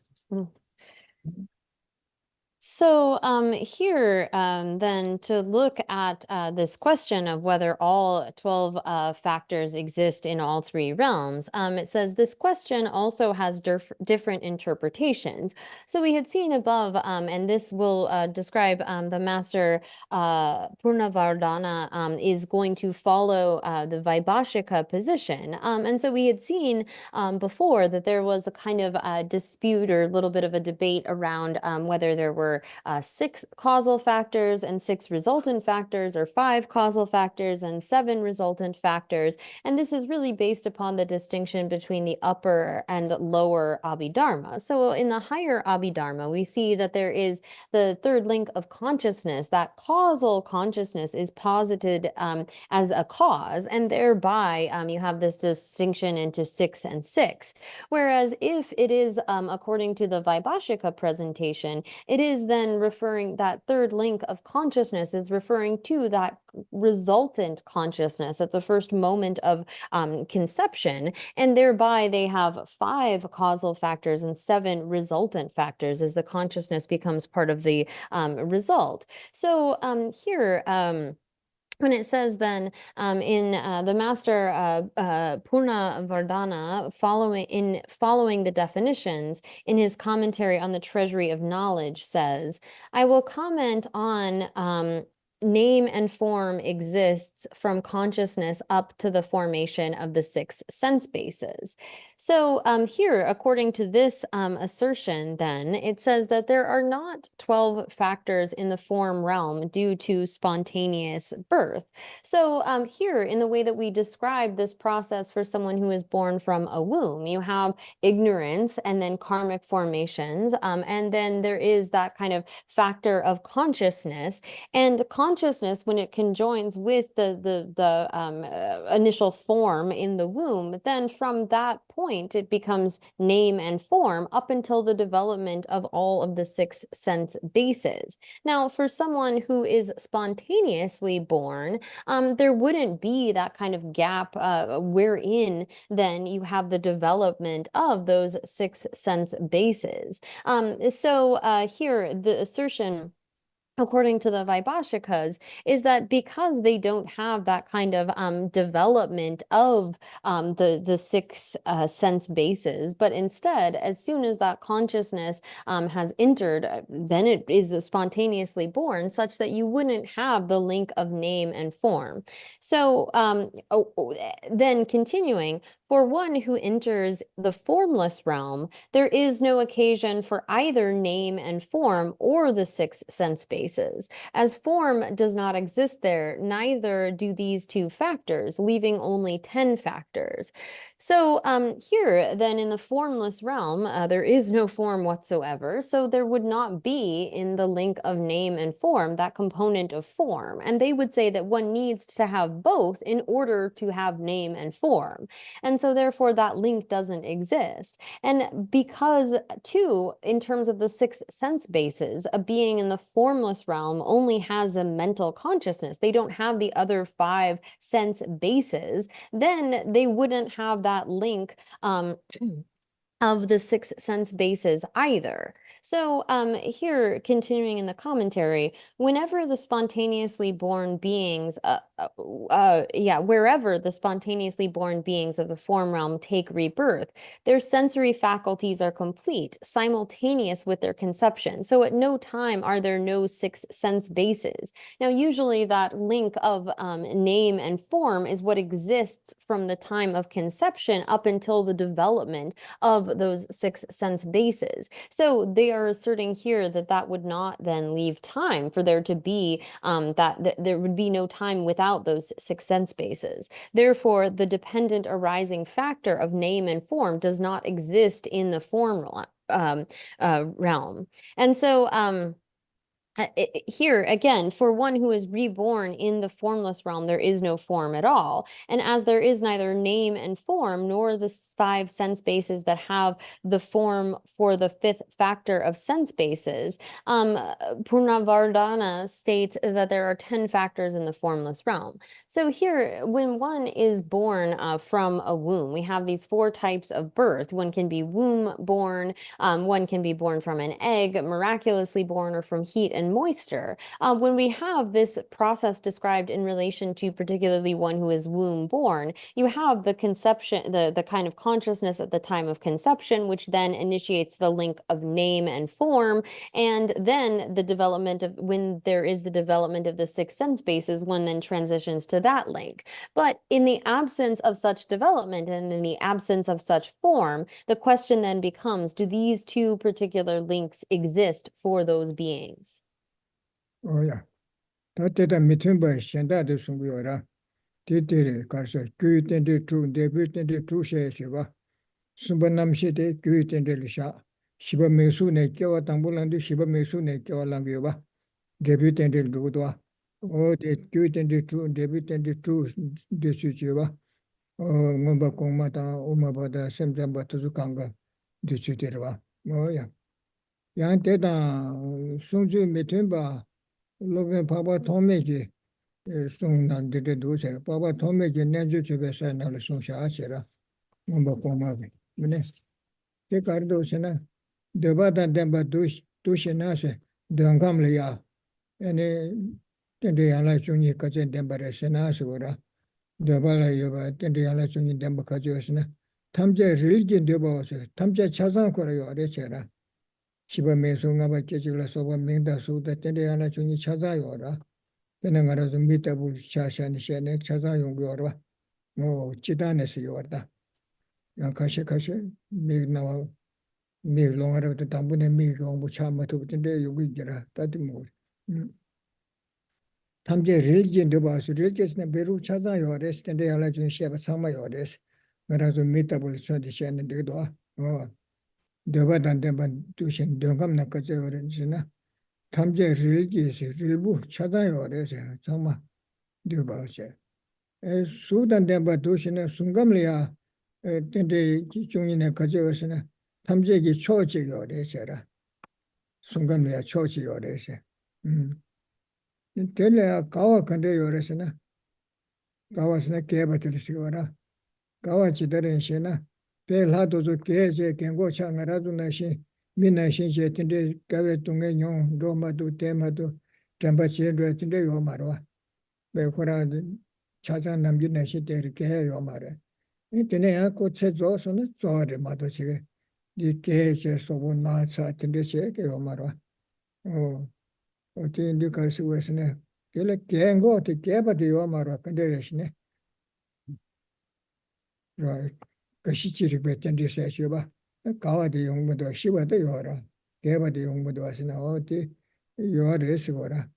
So here, then to look at this question of whether all 12 factors exist in all three realms, it says this question also has different interpretations. So we had seen above, and this will describe the master Purnavardhana is going to follow the Vaibhashika position. And so we had seen before that there was a kind of dispute or a little bit of a debate around whether there were 6 causal factors and 6 resultant factors, or 5 causal factors and 7 resultant factors. And this is really based upon the distinction between the upper and lower Abhidharma. So in the higher Abhidharma, we see that there is the third link of consciousness. That causal consciousness is posited as a cause, and thereby you have this distinction into 6 and 6. Whereas if it is, according to the Vaibhashika presentation, it is then referring, that third link of consciousness is referring to that resultant consciousness at the first moment of conception, and thereby they have 5 causal factors and 7 resultant factors as the consciousness becomes part of the result. So here, when it says then in the master Purnavardhana, following the definitions in his commentary on the Treasury of Knowledge, says, I will comment on name and form exists from consciousness up to the formation of the 6 sense bases. So here, according to this assertion, then, it says that there are not 12 factors in the form realm due to spontaneous birth. So here, in the way that we describe this process for someone who is born from a womb, you have ignorance and then karmic formations, and then there is that kind of factor of consciousness. And consciousness, when it conjoins with the initial form in the womb, then from that point, it becomes name and form up until the development of all of the 6 sense bases. Now, for someone who is spontaneously born, there wouldn't be that kind of gap wherein then you have the development of those 6 sense bases. So here, the assertion, according to the Vaibhashikas, is that because they don't have that kind of development of the 6 sense bases, but instead, as soon as that consciousness has entered, then it is spontaneously born, such that you wouldn't have the link of name and form. So then continuing, for one who enters the formless realm, there is no occasion for either name and form or the 6 sense bases. As form does not exist there, neither do these 2 factors, leaving only 10 factors. So here, then, in the formless realm, there is no form whatsoever, so there would not be in the link of name and form that component of form. And they would say that one needs to have both in order to have name and form. And so therefore that link doesn't exist. And because too, in terms of the 6 sense bases, a being in the formless realm only has a mental consciousness. They don't have the other 5 sense bases. Then they wouldn't have that link of the 6 sense bases either. So here, continuing in the commentary, whenever the spontaneously born beings, wherever the spontaneously born beings of the form realm take rebirth, their sensory faculties are complete, simultaneous with their conception. So at no time are there no 6 sense bases. Now, usually that link of name and form is what exists from the time of conception up until the development of those 6 sense bases. So they are asserting here that that would not then leave time for there to be there would be no time without those 6 sense bases. Therefore, the dependent arising factor of name and form does not exist in the form realm. And so here again, for one who is reborn in the formless realm, there is no form at all. And as there is neither name and form, nor the 5 sense bases that have the form for the 5th factor of sense bases, Purnavardhana states that there are 10 factors in the formless realm. So here, when one is born from a womb, we have these 4 types of birth. One can be womb born, one can be born from an egg, miraculously born, or from heat and moisture. When we have this process described in relation to particularly one who is womb born, you have the conception, the kind of consciousness at the time of conception, which then initiates the link of name and form, and then the development of, when there is the development of the 6 sense bases, one then transitions to that link. But in the absence of such development and in the absence of such form, the question then becomes, do these 2 particular links exist for those beings? Oh yeah. That mitumba shenda de sungyora. Titiri karsa gyutende tu debutende tu sheba. Sumba namshi de gyutende lisha. Shiba mesu ne kyawa tambulandi shiba mesu ne kyawa langyoba. Debutende dudwa. Oh de gyutende tu debutende tu de sucheba. Oh ngomba kongmata umabada semjamba tuzukanga de suterwa. Oh yeah. Yang teta sunju mitumba Lobe Papa Tomeki sung nan de dozer. Papa Tomeki nenju chube sa na le sung sha chera. Mumba koma be. Mene. Ke kardo sena. Deba dan demba dush na se. Dangam le ya. Ene tende yana chungi kachen demba re sena se ora. Deba la yoba tende yana chungi demba kacho sena. Tamje religion deba se. Tamje chazan kora yo re chera. Shiba meso ngaba kechila soba mingda suda tende yana chungi chaza yo ra. Penangara zumbita bul chasha ni shene chaza yung yorwa. Mo chidane si yorda. Kashi me now me longer the Tambune me on which I'm to the day you will get that more. Tamje religion do was religious and Beru Chaza Yores and the Allegation Sheva Sama Yores, whereas a meetable tradition and the door. Oh, the word and the tuition don't come Nakaja. Tamje religious, Rilbu Chaza Yores, Sama Dubase. Sudan Demba Dushina Sungamlia, Tende Jungina Kajosina, Tamjegi Chochi Yores, Sungamlia Chochi Yores. Tele Kawa Kande Yoresina, Kawasna Keba Telesiora, Kawa Chidarin Shena, Pel Hado Keze, Kengo Changarazuna, Mina Shinje, Tende Gavetunga Yon, Roma do Temado, Tambachi, Tende Yomarwa, Bekora Chajan Namjina Shiteri Ke Yomare. Tene ko Tsezo, Zore Madochi, the Keze, Sobuna, Tende Shake Yomarwa. Oh. Oti Lucas was ne. Kele Kengo to Keba de Yomara consideration. Right. Kashichi betan this as Yuba. A Kawa de Yongmudo, Shiva de Yora. Keba de Yongmudo was in Oti. Yor Resora.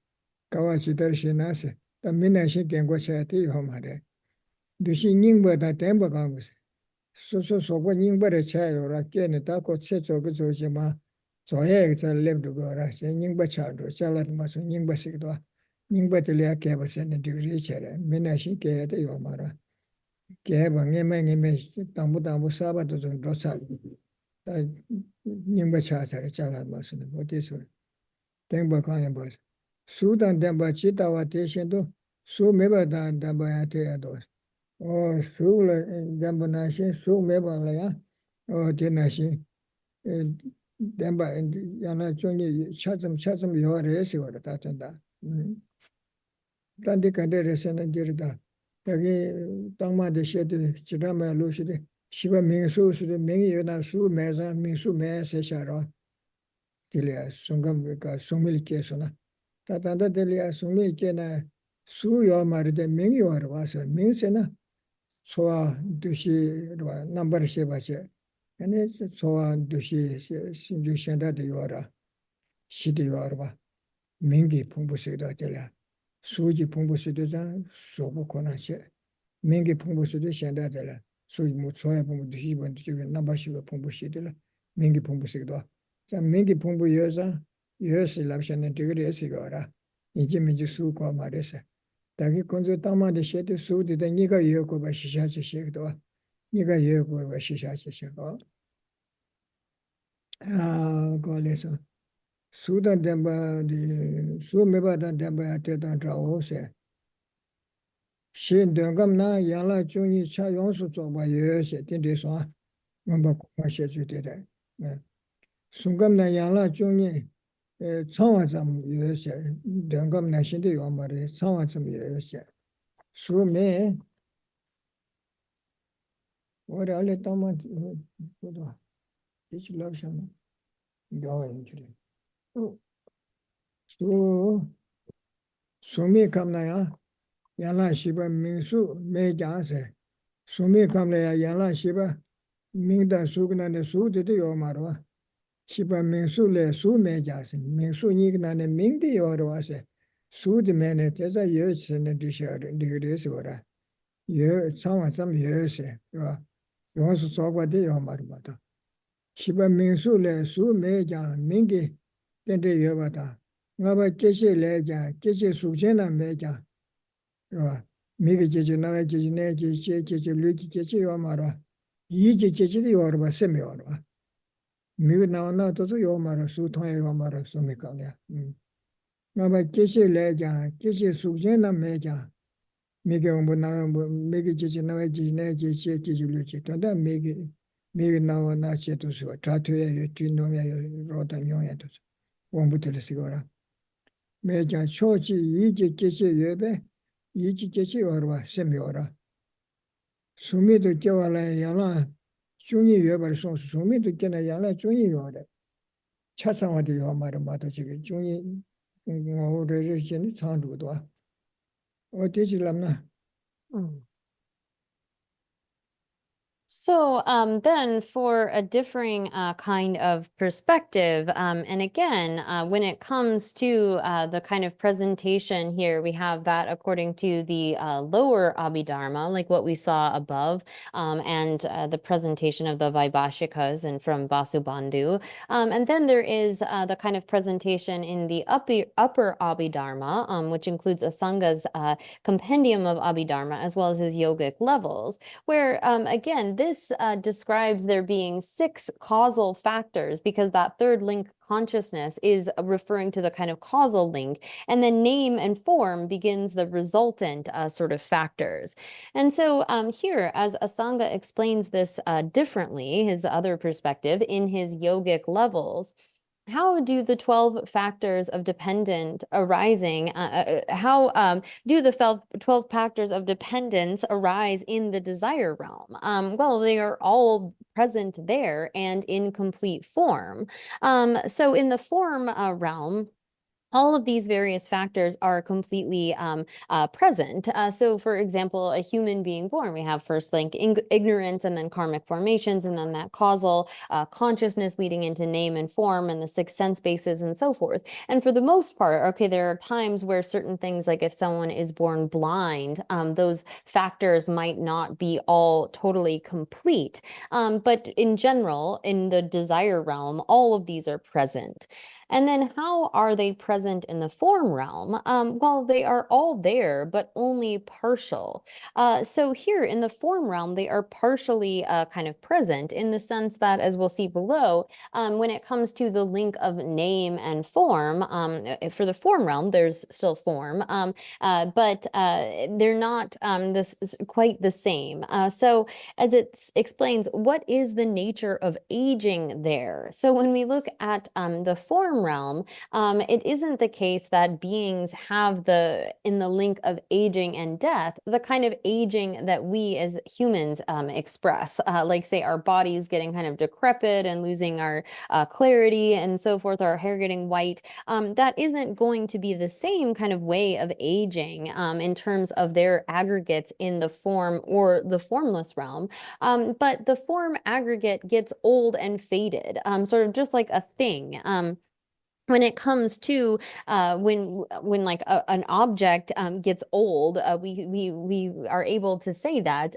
Kawachi Darshinase. The Minashi can go say at Yomare. Do she Ningba that Temba comes? So what Ningba a child or a Ken, Taco Setso Gozojima. So eggs are left to go, Ningba child, Chalat Masu Ningba Sigdo, Ningba Telia Cabas and the Richard, Minashi K at Yomara. Cabang, Yemang, Tambu Sabatos and Rosa. Ningba Chasa, Chalat Masu, what is it? Temba Kayabas. Sudan Demba Chita, what they do, so maybe than Dambayateados. Or Sula Dambanashi, so maybe Laya, or Tenashi. Demba and Yana Johnny Chatham, your race or Tatanda. Tandica and Jirda. Tagi Tama de Shed, Chidama Lucid, Shiva Mingsu, the Mingi Su Meza, Mingsu Mesa Shara, Tilia, Sungam, Sumil Kesona. Tatanda Delia Sumil Kena, Su Yomar de Mingi or was a Mingsena, Soa Dushi number Shebache. And it's so on to she Shanda de Yora, Shidi Yorba, Mingi Pumbusido Tela, Suji Pumbusido, Sobo Conache, Mingi Pumbusido Shanda della, Suji Mutsoya Pumbusiban, number Shiva Pumbusidilla, Mingi Pumbusido. Some Mingi Pumbu Yosa, Yos election and Tigre Sigora, Ijimiji Suko Maresa. Tagi Konzo Tama de Shed Su did the Niga Yoko by Shishachi Shekdo, Niga Yoko by Shishachi Shekdo. Goleso. Sudan Demba, the Sumeba Demba Tetan Traose. Shin Dungam Yala Juni Chayonsu by years in this one. Number Kumashe did it. Sungam Yala Juni, some years, Dungam Nation, the Omari, some years. Sume, what I let them want. This love some going to. So, Sumi Kamnaya, Yana Shiba Mingsu, May Janse, Sumi Kamnaya, Yana Shiba, Mingda Sugna de Su de Yomarwa, Shiba Mingsu le Su May Jansen, Mingsu Nigna and Mingdi Yorwase, Su de Manet as a years and a disher in the Resora. Year, some years, you also saw what they Yomarmata. Shiba Mingsu le Su May Jan, Mingi, then the Yavata. Ngaba Geshe Leja, Geshe Sujena Meja, Migi Jina, Jine, Geshe, Luki, Geshe Yomara, Yiji Geshe Yorba, Semi Orba. Migi now not to Yomara, Suton Yomara, Sumikalia. Ngaba Geshe Leja, Geshe Sujena Meja, Migi Umbuna, Migi Jina, Jine, Geshe, Luki, Tada Migi now not yet to so, Tatu, Tino, Rota Yoyatus, Wombutel Sigora. Meja Chochi, Yiji Geshe Yebe, Yiji Geshe Orwa, Semiora. Sumi to Kiwala Yana, Juni Yeber Sons, Sumi to Kena Yana, Juni Yore. Chasawati Yomar Matochi, Juni, Region, Sandudwa. What did you lamna? So then for a differing kind of perspective, and again, when it comes to the kind of presentation here, we have that according to the lower Abhidharma, like what we saw above, and the presentation of the Vaibhashikas and from Vasubandhu. And then there is the kind of presentation in the upper Abhidharma, which includes Asanga's compendium of Abhidharma, as well as his yogic levels, where again, this describes there being 6 causal factors, because that third link, consciousness, is referring to the kind of causal link, and then name and form begins the resultant sort of factors. And so here, as Asanga explains this differently, his other perspective, in his yogic levels, how do the 12 factors of dependent arising, how do the 12 factors of dependence arise in the desire realm? Well, they are all present there and in complete form. So in the form realm, all of these various factors are completely present. So for example, a human being born, we have first link ignorance, and then karmic formations, and then that causal consciousness leading into name and form, and the 6 sense bases, and so forth. And for the most part, okay, there are times where certain things, like if someone is born blind, those factors might not be all totally complete. But in general, in the desire realm, all of these are present. And then how are they present in the form realm? Well, they are all there, but only partial. So here in the form realm, they are partially kind of present, in the sense that, as we'll see below, when it comes to the link of name and form, for the form realm, there's still form, but they're not quite the same. So as it explains, what is the nature of aging there? So when we look at the form realm, it isn't the case that beings have in the link of aging and death, the kind of aging that we as humans express, like say our bodies getting kind of decrepit and losing our clarity and so forth, our hair getting white. That isn't going to be the same kind of way of aging in terms of their aggregates in the form or the formless realm. But the form aggregate gets old and faded, sort of just like a thing. When it comes to when like an object gets old, we are able to say that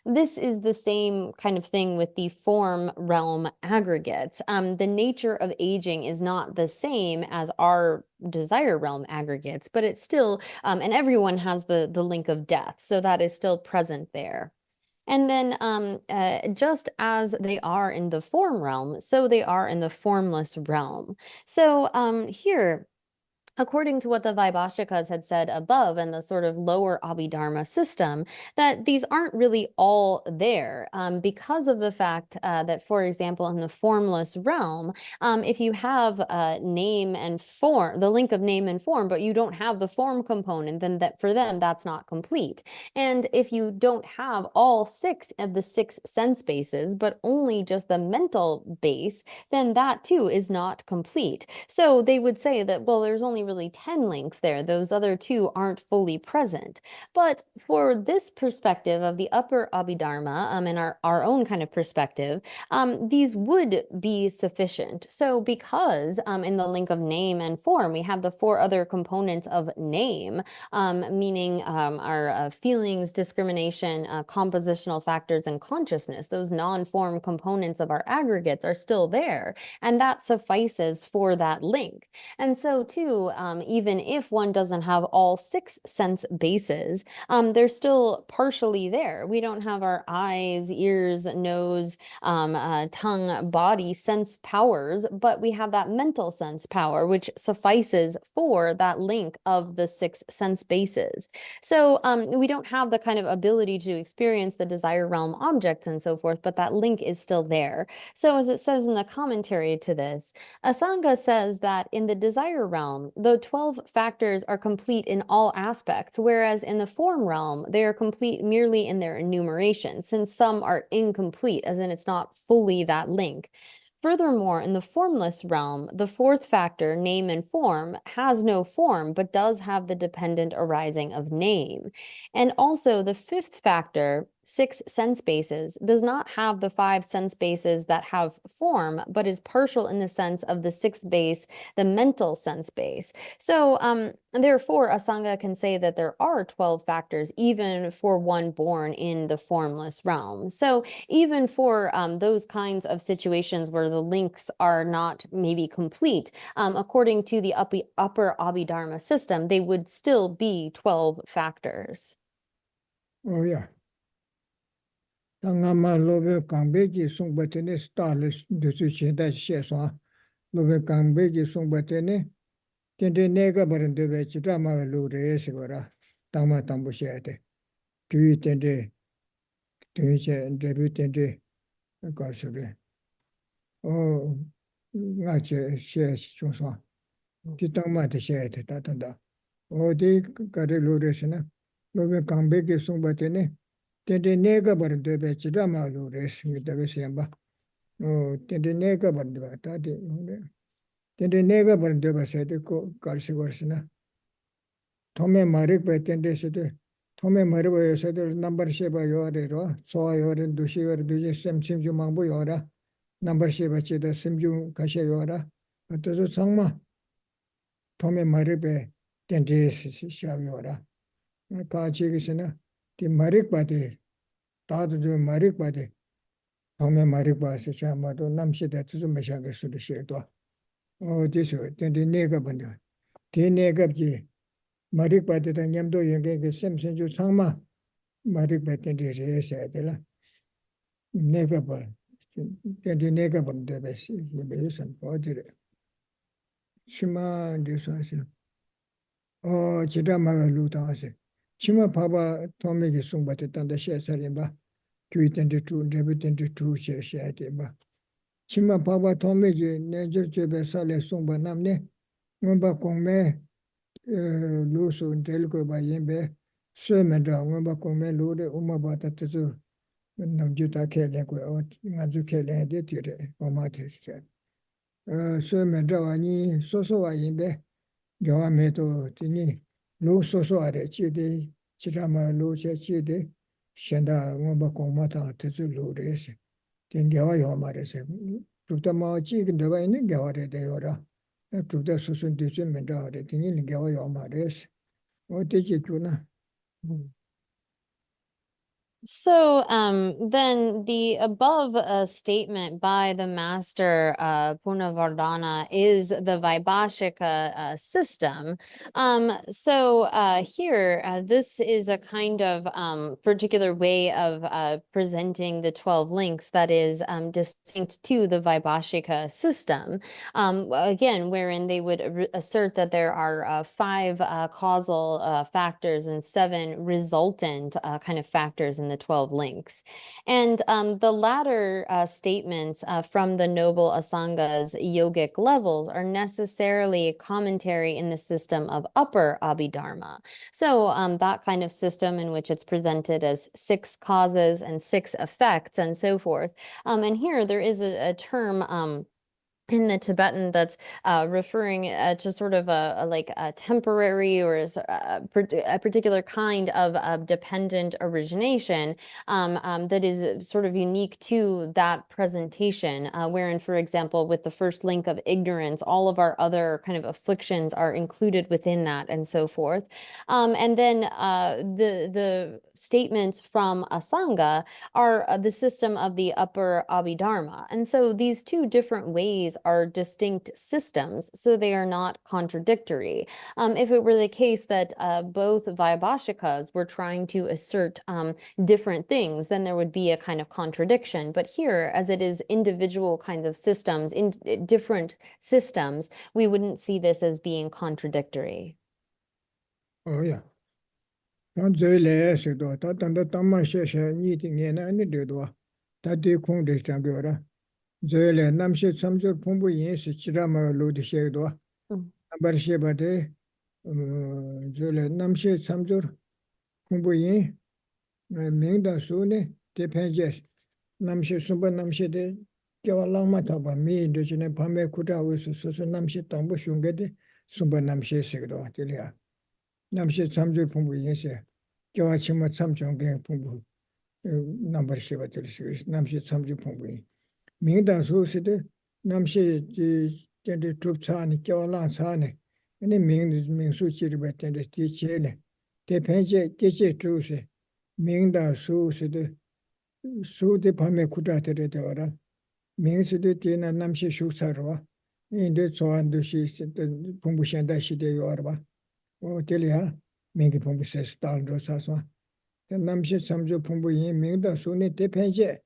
this is the same kind of thing with the form realm aggregates. The nature of aging is not the same as our desire realm aggregates, but it's still and everyone has the link of death, so that is still present there. And then just as they are in the form realm, so they are in the formless realm. So here, according to what the Vaibhashikas had said above and the sort of lower Abhidharma system, that these aren't really all there because of the fact that, for example, in the formless realm, if you have name and form, the link of name and form, but you don't have the form component, then that for them, that's not complete. And if you don't have all 6 of the 6 sense bases, but only just the mental base, then that too is not complete. So they would say that, well, there's only really 10 links there. Those other 2 aren't fully present. But for this perspective of the upper Abhidharma and our own kind of perspective, these would be sufficient. So because in the link of name and form, we have the 4 other components of name, meaning our feelings, discrimination, compositional factors, and consciousness, those non-form components of our aggregates are still there. And that suffices for that link. And so too, even if one doesn't have all 6 sense bases, they're still partially there. We don't have our eyes, ears, nose, tongue, body sense powers, but we have that mental sense power, which suffices for that link of the 6 sense bases. So we don't have the kind of ability to experience the desire realm objects and so forth, but that link is still there. So as it says in the commentary to this, Asanga says that in the desire realm, the 12 factors are complete in all aspects, whereas in the form realm, they are complete merely in their enumeration, since some are incomplete, as in it's not fully that link. Furthermore, in the formless realm, the 4th factor, name and form, has no form, but does have the dependent arising of name. And also the 5th factor, 6 sense bases does not have the 5 sense bases that have form, but is partial in the sense of the 6th base, the mental sense base. So therefore, a Sangha can say that there are 12 factors, even for one born in the formless realm. So even for those kinds of situations where the links are not maybe complete, according to the upper Abhidharma system, they would still be 12 factors. Oh, yeah. Tangama lobe kambeki sungbatene starless dusu sheda sheswa. Lobe kambeki sungbatene tende nega barandebe chitama lure sigora. Tangma tambu shede. Tui tende tuiche debu tende karsure. Oh, ngache she chungswa. Titangma de shede tatanda. Oh, di kare lure sina. Lobe kambeki sungbatene tende nega barandebe chitama lure sigora siyamba. Tende nega barandebe tati. Tende nega barandebe sede ko karsigorasina. Tome marik by tende sede. Tome mariba sede number sheba yore ro. So yore dushi yore dushi simju mangbu yora. Number sheba cheda simju kashe yora. Atazo sangma. Tome marik by tende sha yora. Kachi gisina. Ti marik bade. Tado jo marik bade. Tome marik ba se chama do namshida tuzu meshaga sudu shedo. Oh, this way, tende nega bande. Te nega ji. Marik bade da nyamdo yenge semsen ju sangma. Marik bade tende re se adela. Nega ba. Tende nega bande besi. Yebe san bodire. Shima diso ase. Oh, chida maga luta ase. Chima paba tome ki sungbate tanda she sarimba. Tui tende tu, debu tende tu she adeba. Chima paba tome ki nejur chebe sale sungba namne. Ngomba kongme lusu ntelko ba yinbe. Sue mendra ngomba kongme lure umaba tatizu. Namjuta kele kwe o ngazu kele de tire. Omate se. Sue mendra wani soso wa yinbe. Gyawa meto tini lu soso are chide. Chirama lu che chide. Shenda ngomba kongma ta tizu lure se. Tin gyawa yomare se. Trukta maa chigi dewa ini gyawa re de yora. Trukta susun tisu mendra are tini gyawa yomare se. O techi kuna. So then the above statement by the master Purnavardhana is the Vaibhashika system. So here, this is a kind of particular way of presenting the 12 links that is distinct to the Vaibhashika system. Again, wherein they would assert that there are 5 causal factors and 7 resultant kind of factors in the 12 links. And the latter statements from the noble Asanga's yogic levels are necessarily a commentary in the system of upper Abhidharma. So that kind of system in which it's presented as 6 causes and 6 effects and so forth. And here there is a term in the Tibetan that's referring to sort of a temporary or a particular kind of dependent origination that is sort of unique to that presentation, wherein, for example, with the first link of ignorance, all of our other kind of afflictions are included within that and so forth. And then the statements from Asanga are the system of the upper Abhidharma. And so these 2 different ways are distinct systems, so they are not contradictory. If it were the case that both Vaibhashikas were trying to assert different things, then there would be a kind of contradiction. But here, as it is individual kinds of systems, in different systems, we wouldn't see this as being contradictory. Oh, yeah. Tan zoi le se do, ta tanda tamma she ni ti nge na ni de do. Ta de kong de chang ge ra. Zoi le nam she samjur phumbu yin se chira ma lo de she do. Ambar she ba de zoi le nam she samjur phumbu yin ming da su ne de pen je. Nam she sumba nam she de kya lang ma ta ba mi de chine pa me ku ta wu su su nam she tang bu shung ge de sumba nam she se do de ya. Nam she samjur phumbu yin se. Kyawa chima tsam chongen pumbu number shiva till series, Namshi Samju Pongui. Mingdan so said, Namshi the troop sani, Kyawalan sani, and the Ming Su Chiribet and the Tichene. Te Penje, Geshe Truse, Mingdan so said, Su de Pame Kudate de Ora, Ming said, Tina Namshi Shusarva, in the Soan do she said, Pumbushan Dashi de Yorba, or Telia, Mingi Pumbus Stal Rosaswa. The Namshi Samjo Pumbu Yin Mingda Suni de Penje.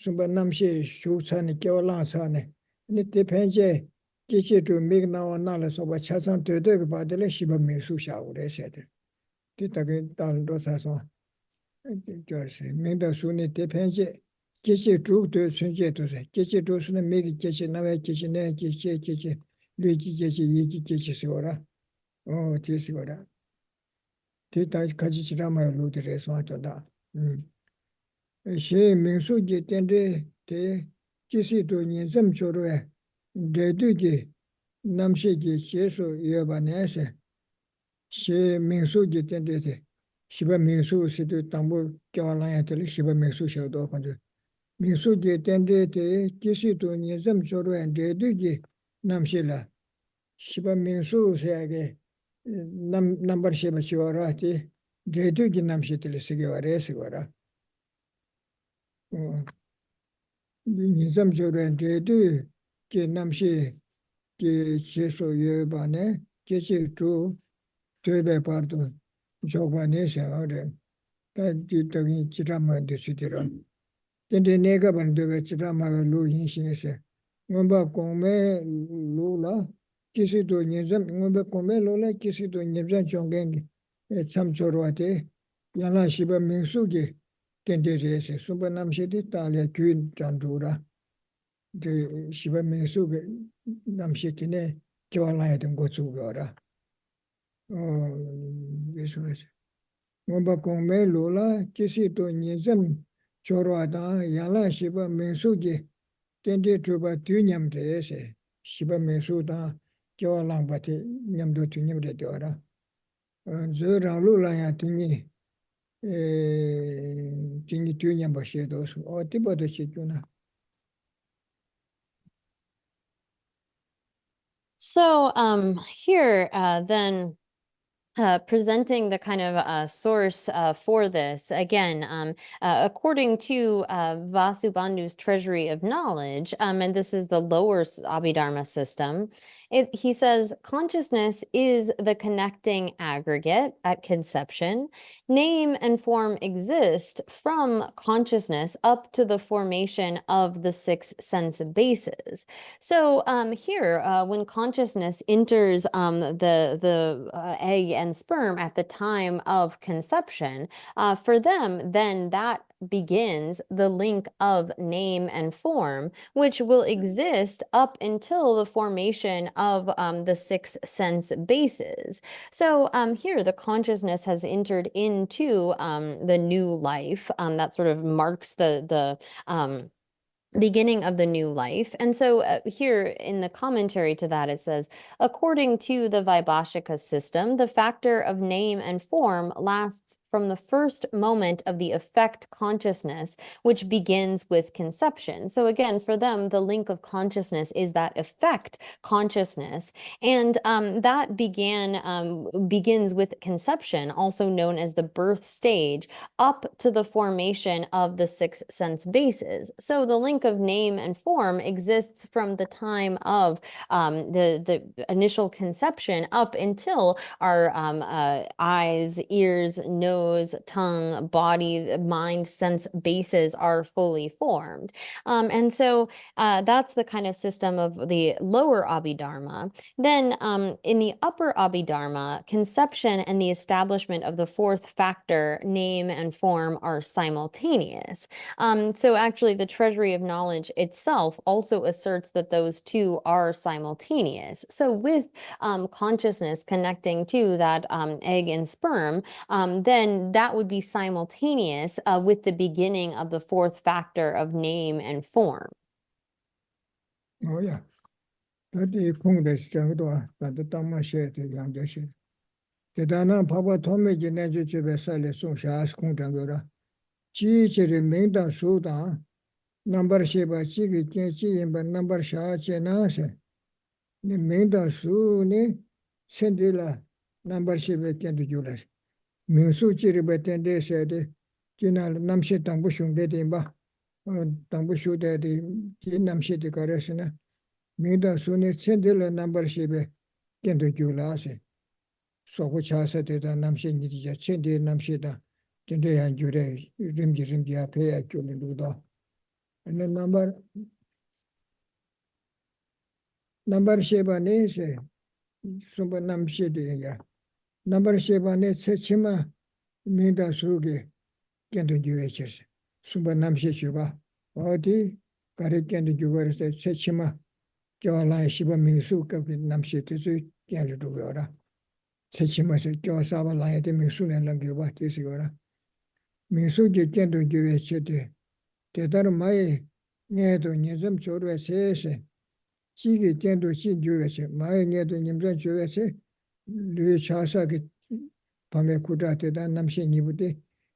Sumba Namshi Shusani Kyawalan ni te penje kichi tu mig na wa na la so ba cha san de de ba de le shiba mi su sha u re se de ti ta ge dan do sa so jo se mi da su ni te penje kichi tu de sun je to se kichi tu su ne mi kichi na we kichi ne kichi lu ki kichi yi ki kichi se ora o ti se ora ti ta ka ji ra ma lu de re so to da she mi su ge ten de te kisi tu ni zam chorwe Dredu ki namshi ki chesu yoba nese, she mingsu ki tendete, shiba mingsu situ tambu kiawa lanya tali shiba mingsu shaudo kandu. Mingsu ki tendete kisi tu nizam chorwa dredu ki namshi la, shiba mingsu sayage nambar shiba chiwara ti, dredu ki namshi tali sigiwa re sigwara. Nizam chorwa dredu ki namshi ki cheso yoba ne, kechi tu tuebe parto jogwa ne se ore, ta di tagi chirama de sutira. Tende nega ban tuebe chirama lu yin shin se. Ngomba kongme lu la, kisi tu nizam, ngomba kongme lu la, kisi tu nizam chongengi, tsam chorwa te, yana shiba mingsu ki tende re se, sumba namshi di talia kyun chandura. De shiba mingsu ki namshi tine kiwa laya den gochu gara. Eso es. Ngomba kongme lola kisi to nizam chorwa da yala shiba mingsu ki tende chuba tu nyamde se. Shiba mingsu da kiwa langpa te nyamdo tu nyamde gara. Zo ranglu laya tingi tingi tu nyamba she dosu. O tiba do she kyuna. So here then presenting the kind of source for this, again, according to Vasubandhu's Treasury of Knowledge, and this is the lower Abhidharma system, he says, consciousness is the connecting aggregate at conception. Name and form exist from consciousness up to the formation of the 6 sense bases. So here, when consciousness enters the egg and sperm at the time of conception, for them, then that begins the link of name and form, which will exist up until the formation of the 6 sense bases. So here, the consciousness has entered into the new life that sort of marks the beginning of the new life. And so here in the commentary to that, it says, according to the Vaibhashika system, the factor of name and form lasts from the first moment of the effect consciousness, which begins with conception. So again, for them, the link of consciousness is that effect consciousness. And that begins with conception, also known as the birth stage, up to the formation of the 6 sense bases. So the link of name and form exists from the time of the initial conception up until our eyes, ears, nose, tongue, body, mind, sense bases are fully formed. And so that's the kind of system of the lower Abhidharma. Then in the upper Abhidharma, conception and the establishment of the 4th factor, name and form, are simultaneous. So actually the Treasury of Knowledge itself also asserts that those two are simultaneous. So with consciousness connecting to that egg and sperm, then that would be simultaneous with the beginning of the 4th factor of name and form. Oh yeah. Tadi kung des changdo tadi tama she te yang de she. Te dana papa tome ji ne ju che be sa le song sha as kung changdo ra. Chichiri Mingdang Sudang, number Sheba Chigi Kenchi, but number Sha Chenase. The Mingdang Su ni Sendila, number Sheba Kentu Julas. Mingsu Chiribetende said, Jina Namshi Tambushung Bedimba, Tambushu de Namshi de Karesina. Mingdang Su ni Sendila number Sheba Kentu Julase. So which has said that Namshi Nidija, Sendi Namshida. Today and Jure, Rimji, pay actually do that. And the number Sheba ne say, Sumba Namshidi, ya. Number Sheba ne Sechima, Minda Sugi, Kendo Jueches, Sumba Namshi Shuba, Odi, Kari Kendo Juers, Sechima, Kyola Shiba Minsu, Namshi Tizu, Kendo Dugora. Sechima said, Kyosava Lion, Minsu and Languba, Tisigora. Minsuji Kendo Juechete, Tetar Mai, Nedo Nizam Chorwe Sese, Chigi Kendo Chi Jueche, Mai Nedo Nimza Jueche, Lui Chasaki Pame Kudate, Namshi Nibude,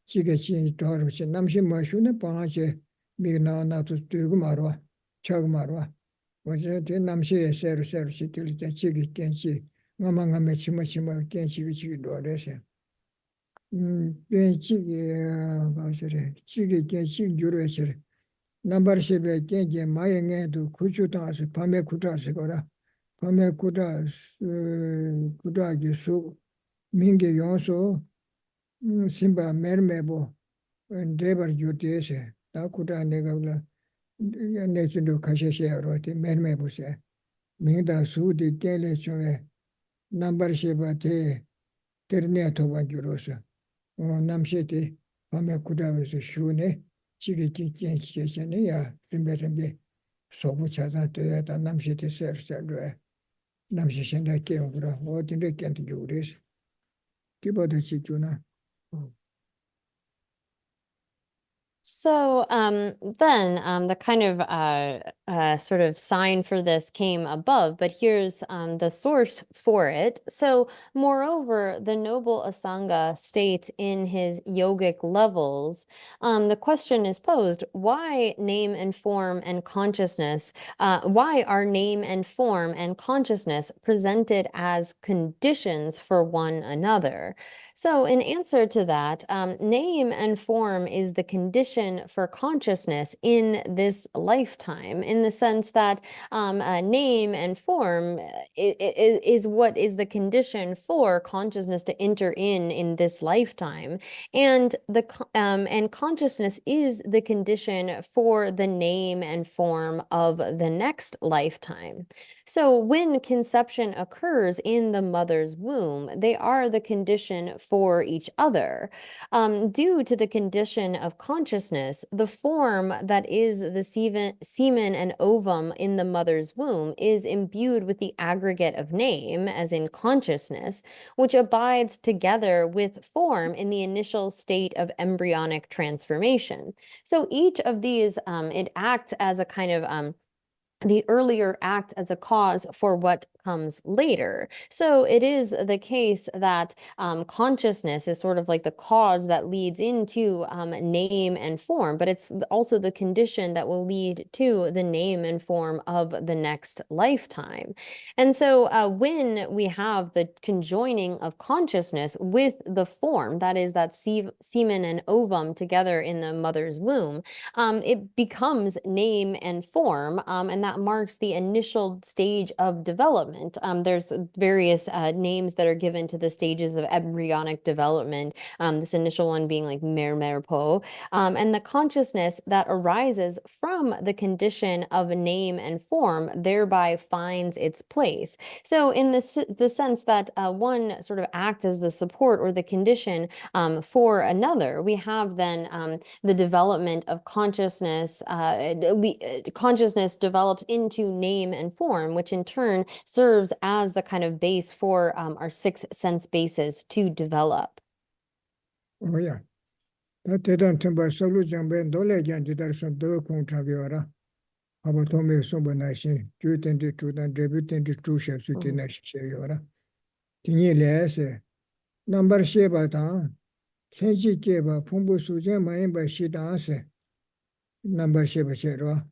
Chigi Chi Torche, Namshi Mashuna Panche, Migna Natu Tugumarwa, Chagmarwa, was it Namshi Ser Sitilita Chigi Kenchi, Mamanga Mechimachima Kenchi Vichi Dorese. Chigi Kenchi Jurecher. Number Shebe Kenji, Mayan to Kuchutas, Pame Kutas, Pame Kutas, Kudagisu, Mingi Yonso, Simba Mermebo, and Deber Jutese, Takuta Negabla, Nation to Kashesha, Roti, Mermebuse, Minda Sudi Kelechoe, Number Sheba Te, Terneto Vanjurosa. Namsheti, Pame Kudavis Shune, Chigi Kenchi, ya, Rimbe, Sobuchaza to that, and Namsheti serves that way. Namshenda came over, what in the can't do this. Kibo the Chituna. So then the kind of sort of sign for this came above, but here's the source for it. So moreover, the noble Asanga states in his yogic levels, the question is posed, why name and form and consciousness, why are name and form and consciousness presented as conditions for one another? So in answer to that, name and form is the condition for consciousness in this lifetime, in the sense that name and form is what is the condition for consciousness to enter in this lifetime. And and consciousness is the condition for the name and form of the next lifetime. So when conception occurs in the mother's womb, they are the condition for each other. Due to the condition of consciousness, the form that is the semen and ovum in the mother's womb is imbued with the aggregate of name, as in consciousness, which abides together with form in the initial state of embryonic transformation. So each of these, it acts as a kind of the earlier act as a cause for what comes later. So it is the case that consciousness is sort of like the cause that leads into name and form, but it's also the condition that will lead to the name and form of the next lifetime. And so when we have the conjoining of consciousness with the form, that is that semen and ovum together in the mother's womb, it becomes name and form, and that marks the initial stage of development. There's various names that are given to the stages of embryonic development, this initial one being like mermerpo, and the consciousness that arises from the condition of name and form thereby finds its place. So in the sense that one sort of acts as the support or the condition for another, we have then the development of consciousness. Consciousness develops into name and form, which in turn serves as the kind of base for our six sense bases to develop. Oh, yeah. That didn't temper solution when Dole Janjidarson do contraviora. About Tommy Sobanation, Jutin to truth and debuting to true shall suit in next year. Tini less number Shebata. Senji Keba, Pumbu Suja, Mayimba Shidase, number Sheba Shero,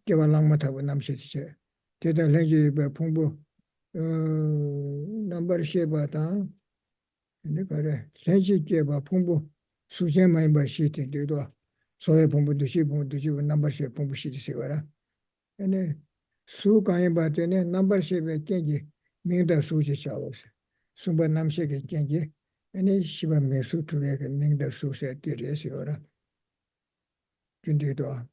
Keva Langmata, Namshi, Teta Lenji, Pumbu, number Sheba, Senji Keba, Pumbu, Suja, Mayimba Shiti, Dudo, Soya Pumbu, Dushi, number Sheba, Pumbu Shiti Sigara. And Su Kayimba, number Sheba Kenji, Minda Suji Shawos, Sumba Namshiki Kenji. Any Shiva Mesu to make a name the society or 22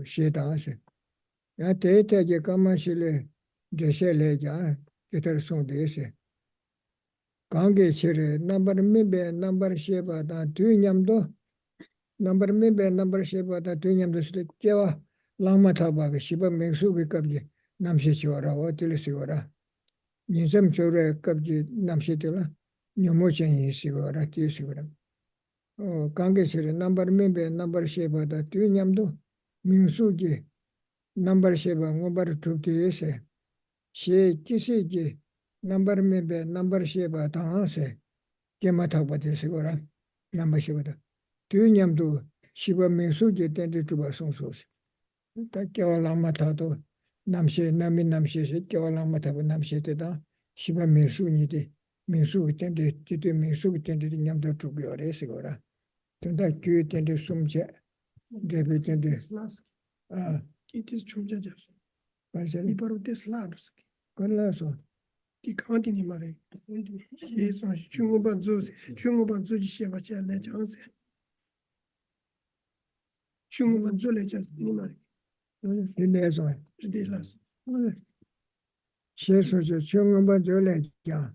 she dance. At the Etaja Kamashile, Geshe Leja, get her son this. Kange Shere, number maybe number Sheba, that doing yamdo, number maybe number Sheba, that doing yam the stick, Kiva, Lamatabaga, Shiva Mesu Vikabji, Namshiora, or Tilisiora. Nizam Chore Kabji, Namshitila, Numuchin Sigora, Tisura. Kangesiri number member number sheba da tunyamdo minsugi number sheba ngobar trupti ese she kisigi number member number sheba da se kemata bati sigora number sheba da tunyamdo shiba minsugi tende tuba sonsos ta kyawala mata to namshe nami namshe se kyawala mata namshe te da shiba minsu ni de minsu tende tite minsu tende nyamdo tubi ore sigora tenda kyu tende sumche drepe tende It is true, judges. parsel People of this land, kolla so the county in Mare, is on Chunguba Zuz, Chunguba Zuji Shevacha, the chance. Chunguba Zulejas, Nimari, ile so the last. she so so chungba jole kya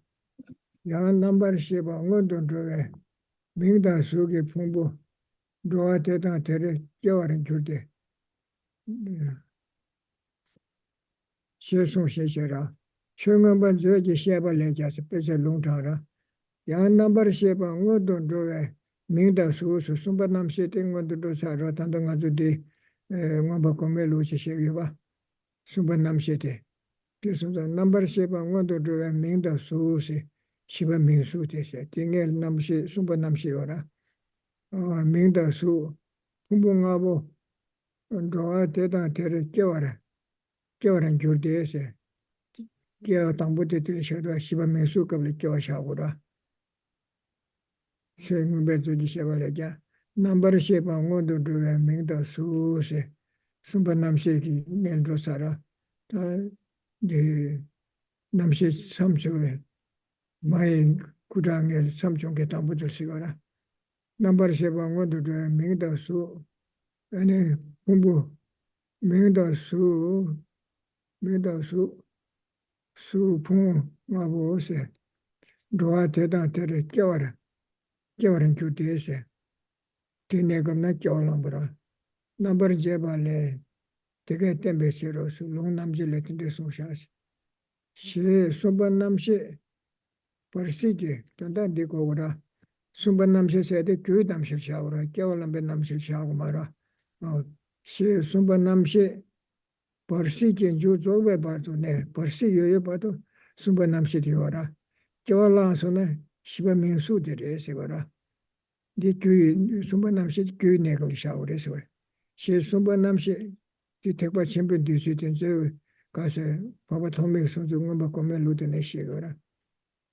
ya number sheba ngodon droge mingda suge phumbu droa te ta tere kyawaren kyurde she so she shera chungba joge sheba le kya se pese longtara ya number sheba ngodon droge mingda su su sumba nam she te ngodon do sa ro tanda ngazu de ngomba komelu she sheba sumba nam she te number sheba ngondo droga mingda su se shiba mingsu te se tinge namshi sumba namshi ora mingda su kumbu ngabo droga te ta tere kyawara gyurde se kya tangbo te tere shadwa shiba mingsu kabli kyawa shagura se ngumbe zuji sheba leja number sheba ngondo droga mingda su se sumba namshi ki ngendro sara de namshi samchoe mai kudangel samchonge tambudul sigara number sheba ngodo de mingda su ane kumbu mingda su su pung ngabo se doa te da tere kyawara kyute se tine gamna kyawalambra number sheba le tege tembe siro su long namji le tinde su shas she sumba namshi parsiki tanda diko ura sumba namshi sede kyu namshi shawara kyawalambe namshi shawamara she sumba namshi parsiki ju zobe bardo ne parsi yoyo bardo sumba namshi diwara kyawalang so ne shiba mingsu dire sigara di kyu sumba namshi kyu nekali shawara sigara she sumba namshi di tekpa chenpe disi tenze kase papa thomik sonzo ngomba kome lute ne shigara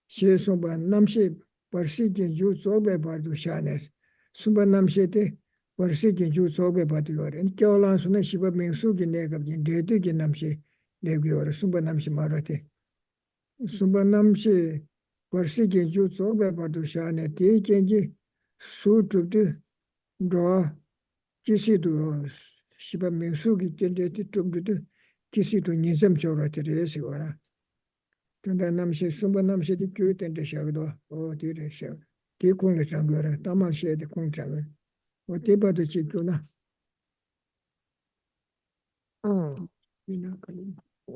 she sumba namshi parsi ki ju zobe bardo shanes sumba namshi te parsi ki ju zobe bardo yore kyawalang so ne shiba mingsu ki nekab jin dredu ki namshi lebi yore sumba namshi marate sumba namshi parsi ki ju zobe bardo shane te kenji su trupti droa kisi tu shiba mingsu ki kende ti trupti kisi tu nizam chora te resi wara tanda namshi sumba namshi di kyu tende shagdo o ti re shag ti kong le changora tamal she de kong changora o ti ba de chi kyu na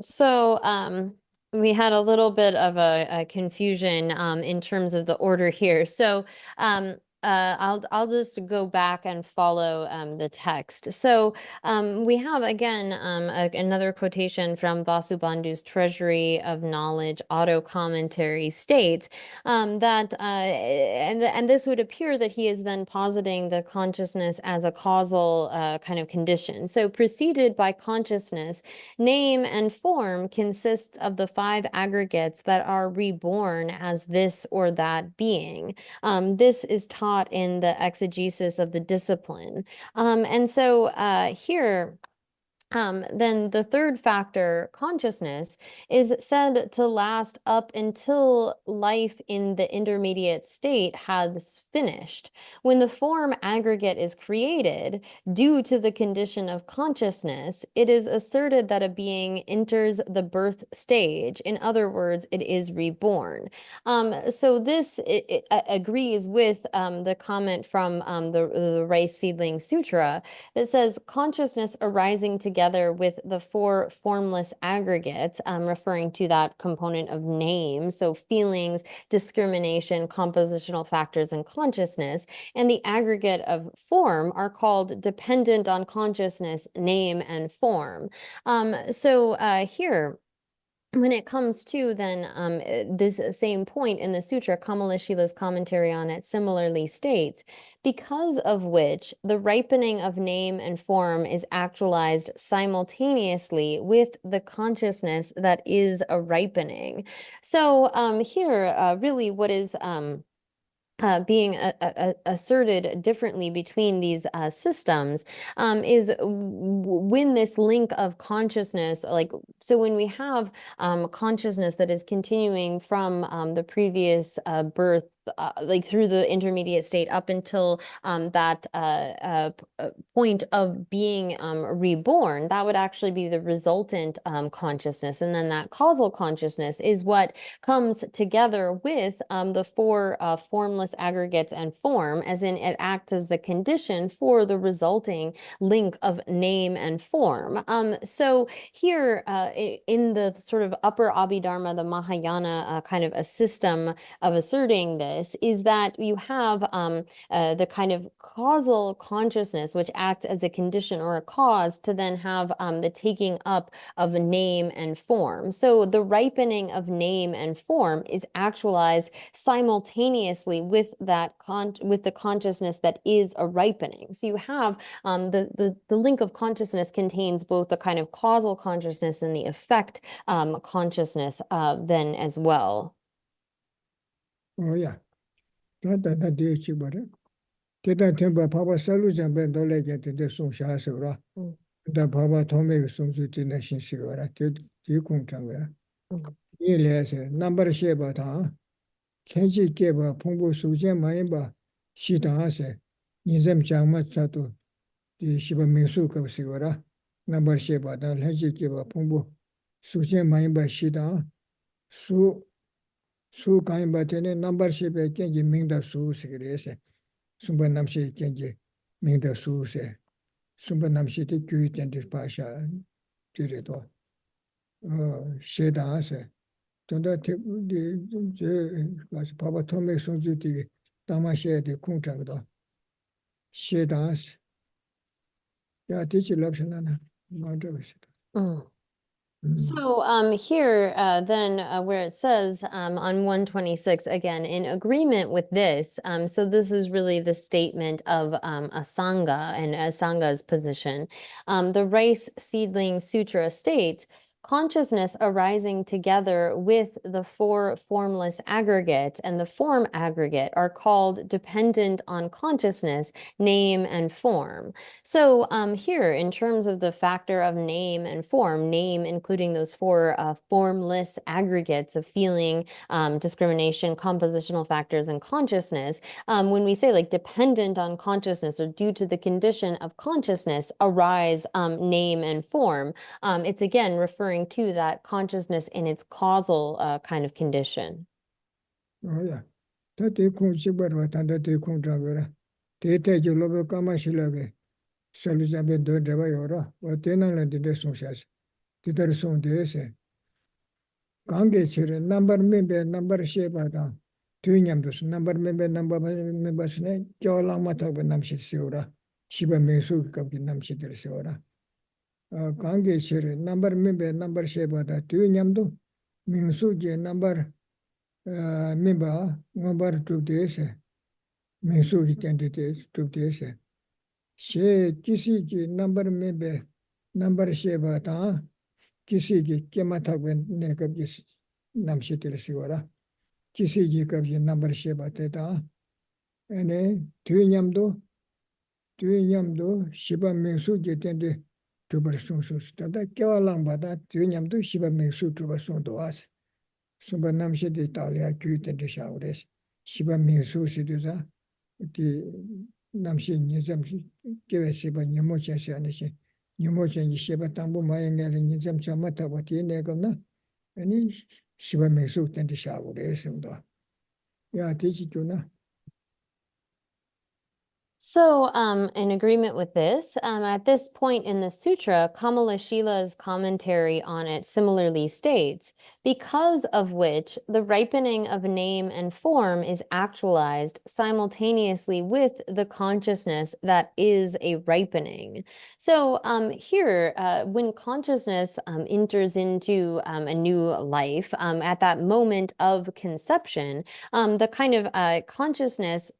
So we had a little bit of a confusion in terms of the order here. So I'll just go back and follow the text. So we have again another quotation from Vasubandhu's Treasury of Knowledge auto commentary states that and this would appear that he is then positing the consciousness as a causal kind of condition. So preceded by consciousness, name and form consists of the 5 aggregates that are reborn as this or that being. This is taught in the exegesis of the discipline. And so here, then the third factor, consciousness, is said to last up until life in the intermediate state has finished. When the form aggregate is created, due to the condition of consciousness, it is asserted that a being enters the birth stage. In other words, it is reborn. So this it agrees with the comment from the Rice Seedling Sutra that says consciousness arising together with the 4 formless aggregates, referring to that component of name, so feelings, discrimination, compositional factors, and consciousness, and the aggregate of form are called dependent on consciousness, name, and form. So here, when it comes to then this same point in the sutra, Kamalashila's commentary on it similarly states, because of which the ripening of name and form is actualized simultaneously with the consciousness that is a ripening. So here, really what is being asserted differently between these systems is when this link of consciousness, like, so when we have consciousness that is continuing from the previous birth, like through the intermediate state up until that point of being reborn, that would actually be the resultant consciousness. And then that causal consciousness is what comes together with the 4 formless aggregates and form, as in it acts as the condition for the resulting link of name and form. So here in the sort of upper Abhidharma, the Mahayana kind of a system of asserting this is that you have the kind of causal consciousness, which acts as a condition or a cause to then have the taking up of name and form. So the ripening of name and form is actualized simultaneously with that with the consciousness that is a ripening. So you have the link of consciousness contains both the kind of causal consciousness and the effect consciousness then as well. Oh yeah. That do you but Teta Temba Papa Salujan Ben Dole get the Song Shasura. The Papa Tome Song to Nation Sigara, you come to Yes, number Sheba, Kenji Keba, Pongo Sujan Maimba, Shita Ase, Nizam Chamachato, the Shiba Minsuka Sigara, number Sheba, Henji Keba, Pongo, Sujan Maimba Shita, Su Kaimba Tene, number Sheba Kenji Minda Su Sigare, Sumba Namshi Kenji Minda Su se, Sumba Namshi the Kuit and the Pasha, Tireto, Sheda Ase. Tunda the Papa Tome Sunzuti, Tamashe de Kuntangdo. She dance. Yeah, teach Lapshanana. So here then where it says on 126, again, in agreement with this, so this is really the statement of a Sangha and a Sangha's position. The Rice Seedling Sutra states, consciousness arising together with the 4 formless aggregates and the form aggregate are called dependent on consciousness, name, and form. So here, in terms of the factor of name and form, name including those 4 formless aggregates of feeling, discrimination, compositional factors, and consciousness, when we say like dependent on consciousness or due to the condition of consciousness arise name and form, it's again referring to that consciousness in its causal kind of condition. Oh yeah. That they come Chibarwa and that they come Javera. They take you love Kamashilage. Salizabeth do Javayora, but then I did the socials. Did there soon they say. Gange children, number maybe number shape. tuinyamdos number members ne kyolang matak namshit siora shiba mesu kapki namshit siora kange shere number number sheba da tuinyamdo mingsu ge number member number to this mingsu ki tentite to this she kisi ki number number sheba ta kisi ki kematak ne kapki namshit siora kisi ji kabji number sheba teta ene tuinyamdo shiba mingsu je tende tubar sungsu tada kya lamba da tuinyamdo shiba mingsu tubar sungdo as sumba namshi de talia kyu tende shaures shiba mingsu siduza ti namshi nizam kewe shiba nyamo chen se aneshi nyamo chen ji shiba tambu maya ngale nizam chamata wati negamna ene shiba mingsu tende shaures sungdo ya teach na. So, in agreement with this, at this point in the sutra, Kamalashila's commentary on it similarly states, because of which the ripening of name and form is actualized simultaneously with the consciousness that is a ripening. So here, when consciousness enters into a new life, at that moment of conception, the kind of consciousness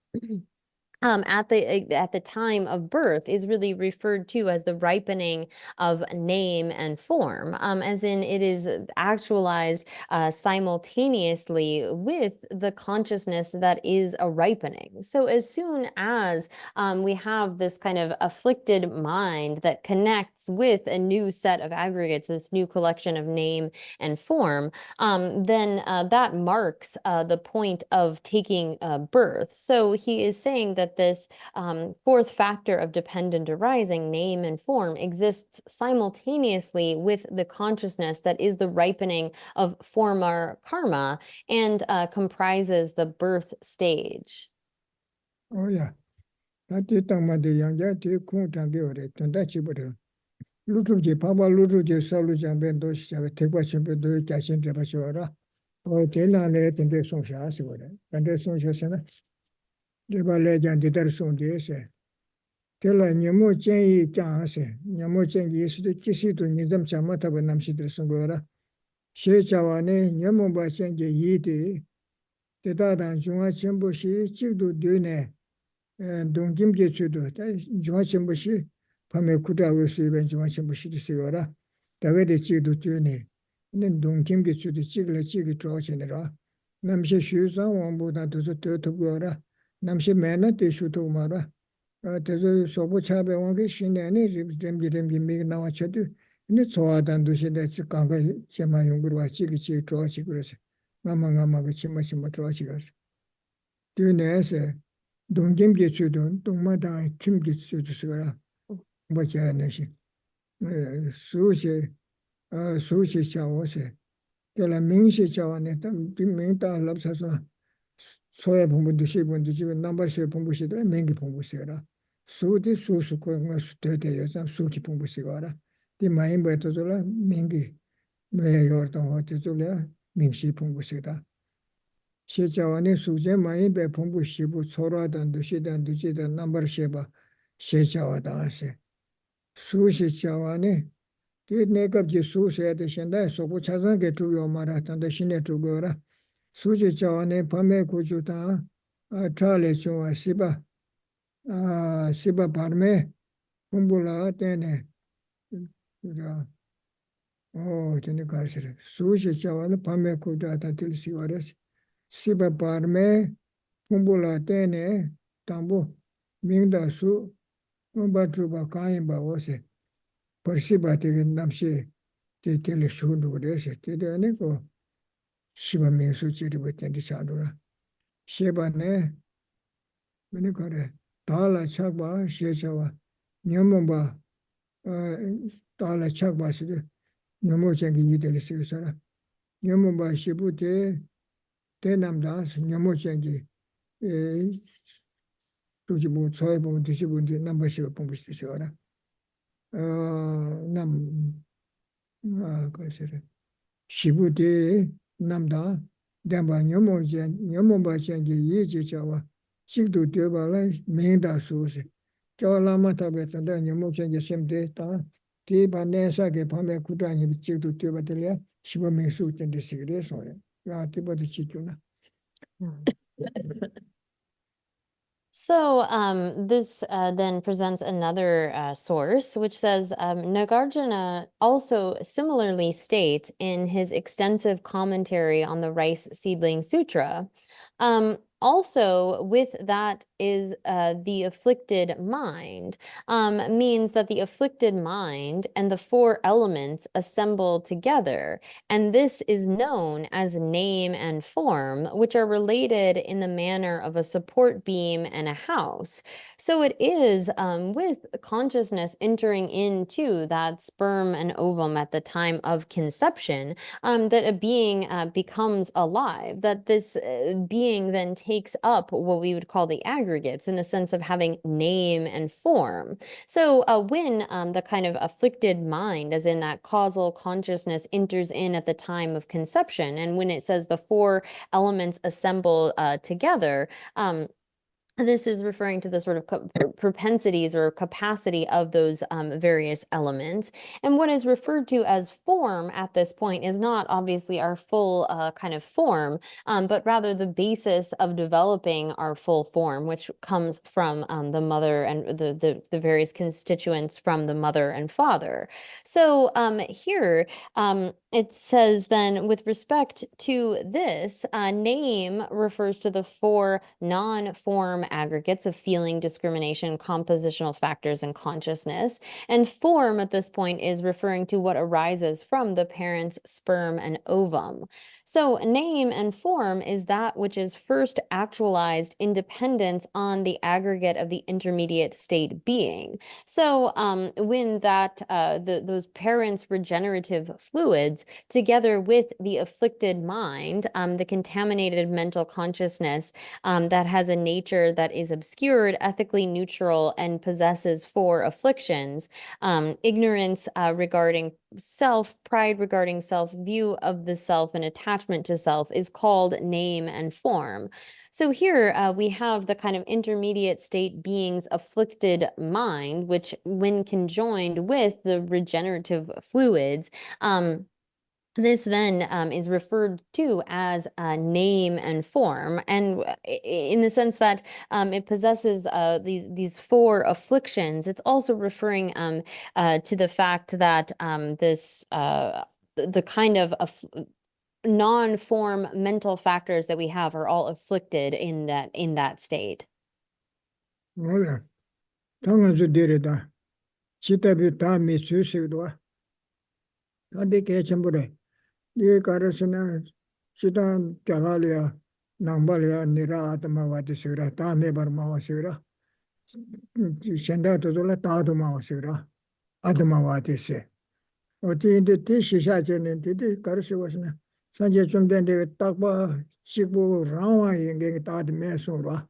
at the time of birth is really referred to as the ripening of name and form, as in it is actualized simultaneously with the consciousness that is a ripening. So as soon as we have this kind of afflicted mind that connects with a new set of aggregates, this new collection of name and form, then that marks the point of taking birth. So he is saying that this fourth factor of dependent arising, name and form, exists simultaneously with the consciousness that is the ripening of former karma and comprises the birth stage. Oh yeah. Tati tangmade yangja te kung tangde ore tanda chibore. Lutuji paba lutuji salu jambe doshi chabe tekwa chimbe do kyashin treba chora. O tena le tende songsha asibore. Tende songsha sana. Deba le jan didar songde se. Tela nyamo chenyi kyang ase. Nyamo chenyi isi kisi to nizam chama taba namshidra songora. She chawane nyamo ba chenyi yidi. Teta dan junga chenpo shi chigdo dune. Dongkim ge chudo. Junga chenpo shi pame kuta wesi ben junga chenpo shi disigora. Tawe de chigdo dune. Dongkim ge chudo chigla chigi chowa chenera. Namshi shu san wangbo dan tozo teo togora. Namshi mena te shu togmara. Tezo sobo chabe wangi shinde ane remgi migi nawa chadu. Ini tsowa dan do shinde kanga chema yungurwa chigi chigi chowa chigurase. Ngama ga chima chowa chigurase. Dune ase dongkim ge chudo, dongma dan kim ge chudo sigara. Bakya nashi. Sushi chawa se. Tela mingshi chawa ne, ming ta lapsa so. Soya pumbu dushi bundu jibe nambar she pumbu shi dara mengi pumbu sigara. Su di su ko nga su tete yo zang su ki pumbu sigara. Di mayin bai to zola mengi maya yor tang ho te zola mingshi pumbu sigara. She chawa ne su jen mayin bai pumbu shibu tsora dan dushi dan dushi dan nambar she ba she chawa dan se. Su shi chawa ne di nekab ji su se de shendai sopo chazan ke chuyo mara tanda shine chuyo ra. Suji chawane pame kuchuta chale chunga siba parme kumbula tene tene karsire suji chawane pame kuchuta til siwares siba parme kumbula tene tambu mingda su batruba kayimba ose parsiba tege namshi te tele shundu rese tede ane ko Shiba mingsu chiriba tendi chadura. Shiba ne, mene kore, tala chakba, she chawa, nyamomba, tala chakba sidi, nyamo chengi yideli sigi sara. Nyamomba shibu te namdas, nyamo chengi, tuji bu, tsoy bu, dishi bu, namba shiba pumbu sidi sigara. Shibu te namda, Damba Nyamoba Changi Yeji Chawa, Chikdu Dubala, Minda Susi. Lama Tabet and then Yamo Changi same day, Tiba Nesa get Pame Kutani, Chikdu Tubatelia, Shiba Mesut and the cigarettes on it. Ya Tiba the Chikuna. So this then presents another source, which says Nagarjuna also similarly states in his extensive commentary on the Rice Seedling Sutra, also with that is the afflicted mind, means that the afflicted mind and the four elements assemble together, and this is known as name and form, which are related in the manner of a support beam and a house. So it is with consciousness entering into that sperm and ovum at the time of conception that a being becomes alive, that this being then takes up what we would call the aggregates in the sense of having name and form. So when the kind of afflicted mind, as in that causal consciousness, enters in at the time of conception, and when it says the four elements assemble together, this is referring to the sort of propensities or capacity of those various elements. And what is referred to as form at this point is not obviously our full kind of form, but rather the basis of developing our full form, which comes from the mother and the various constituents from the mother and father. So here it says then, with respect to this, name refers to the four non-form aggregates of feeling, discrimination, compositional factors, and consciousness. And form at this point is referring to what arises from the parent's sperm and ovum. So name and form is that which is first actualized in dependence on the aggregate of the intermediate state being. So when that those parents' regenerative fluids, together with the afflicted mind, the contaminated mental consciousness that has a nature that is obscured, ethically neutral, and possesses four afflictions, ignorance regarding self, pride regarding self, view of the self, and attachment to self, is called name and form. So here we have the kind of intermediate state being's afflicted mind, which when conjoined with the regenerative fluids, this then is referred to as name and form, and in the sense that it possesses these four afflictions. It's also referring to the fact that this the kind of non-form mental factors that we have are all afflicted in that state. Hola. Tonga Dirida. Chitabi Tami Susidwa. Adi Kachambure. You Karasana Chitan Kavalia, Nambalia, Nira Atamawati Sura, Tame Barmawa Sura. Shenda Tola Taduma Sura. Adamawati se. Oti in the Tishajan and Titi Karasavasana. Sanja Chumden de Takba, Chibu, Rawa, and get Tad Mesura.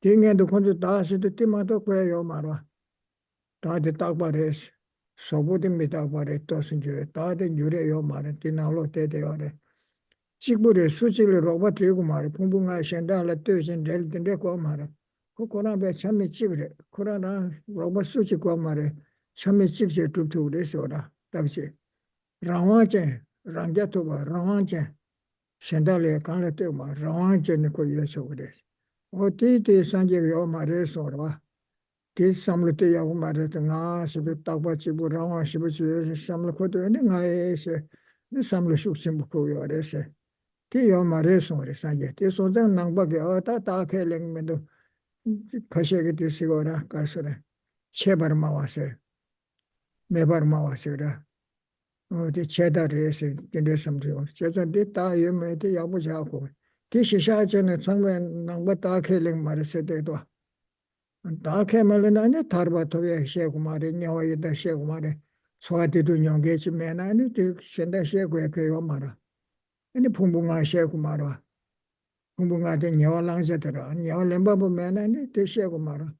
King and the Consul Das the Timato Mara. Tad the Takba race. Sobudim Mitabare Tosinju, Tad and Jure Yomara, Tinalo Tede. Chibure, Suchil, Robert Rigumar, Pumbunga, Shandala, Tusin, Delta Recomara. Kokora be Chami Chigre, Korana, Robert Suchikomare, Chami Chigre to this order. Taxi. Rawache, Rangatoba, Rawache, Shandale, Kanatuma, Rawache, Nico Yesogres. O Titi Sanjay Omare Sorva. This Samlati Yamare, Sibu Tabachibu, Rawan, Shibu, Samlakoto, and I say, the Samlashuk Simbuko, or say. Tio Mareson, Sanjay. This was a Nambagi, or Tata Medo, Kashaki Sigora, Kasara, Chebar Mawase, Mebar Mawasura. The cheddar race can do something. Cheddar did die, you made the Yabujaco. This is such an somewhere number dark killing Marisedo. And dark Melana, Tarbatovia, Shekumari, Nyawa, the Shekumari. So I did do young gage man, I need to send a Shekwe Mara. And the Pumbunga Shekumara. Pumbunga de Nyawa Langzetera, Nyawa Lembabu man, I need to Shekumara.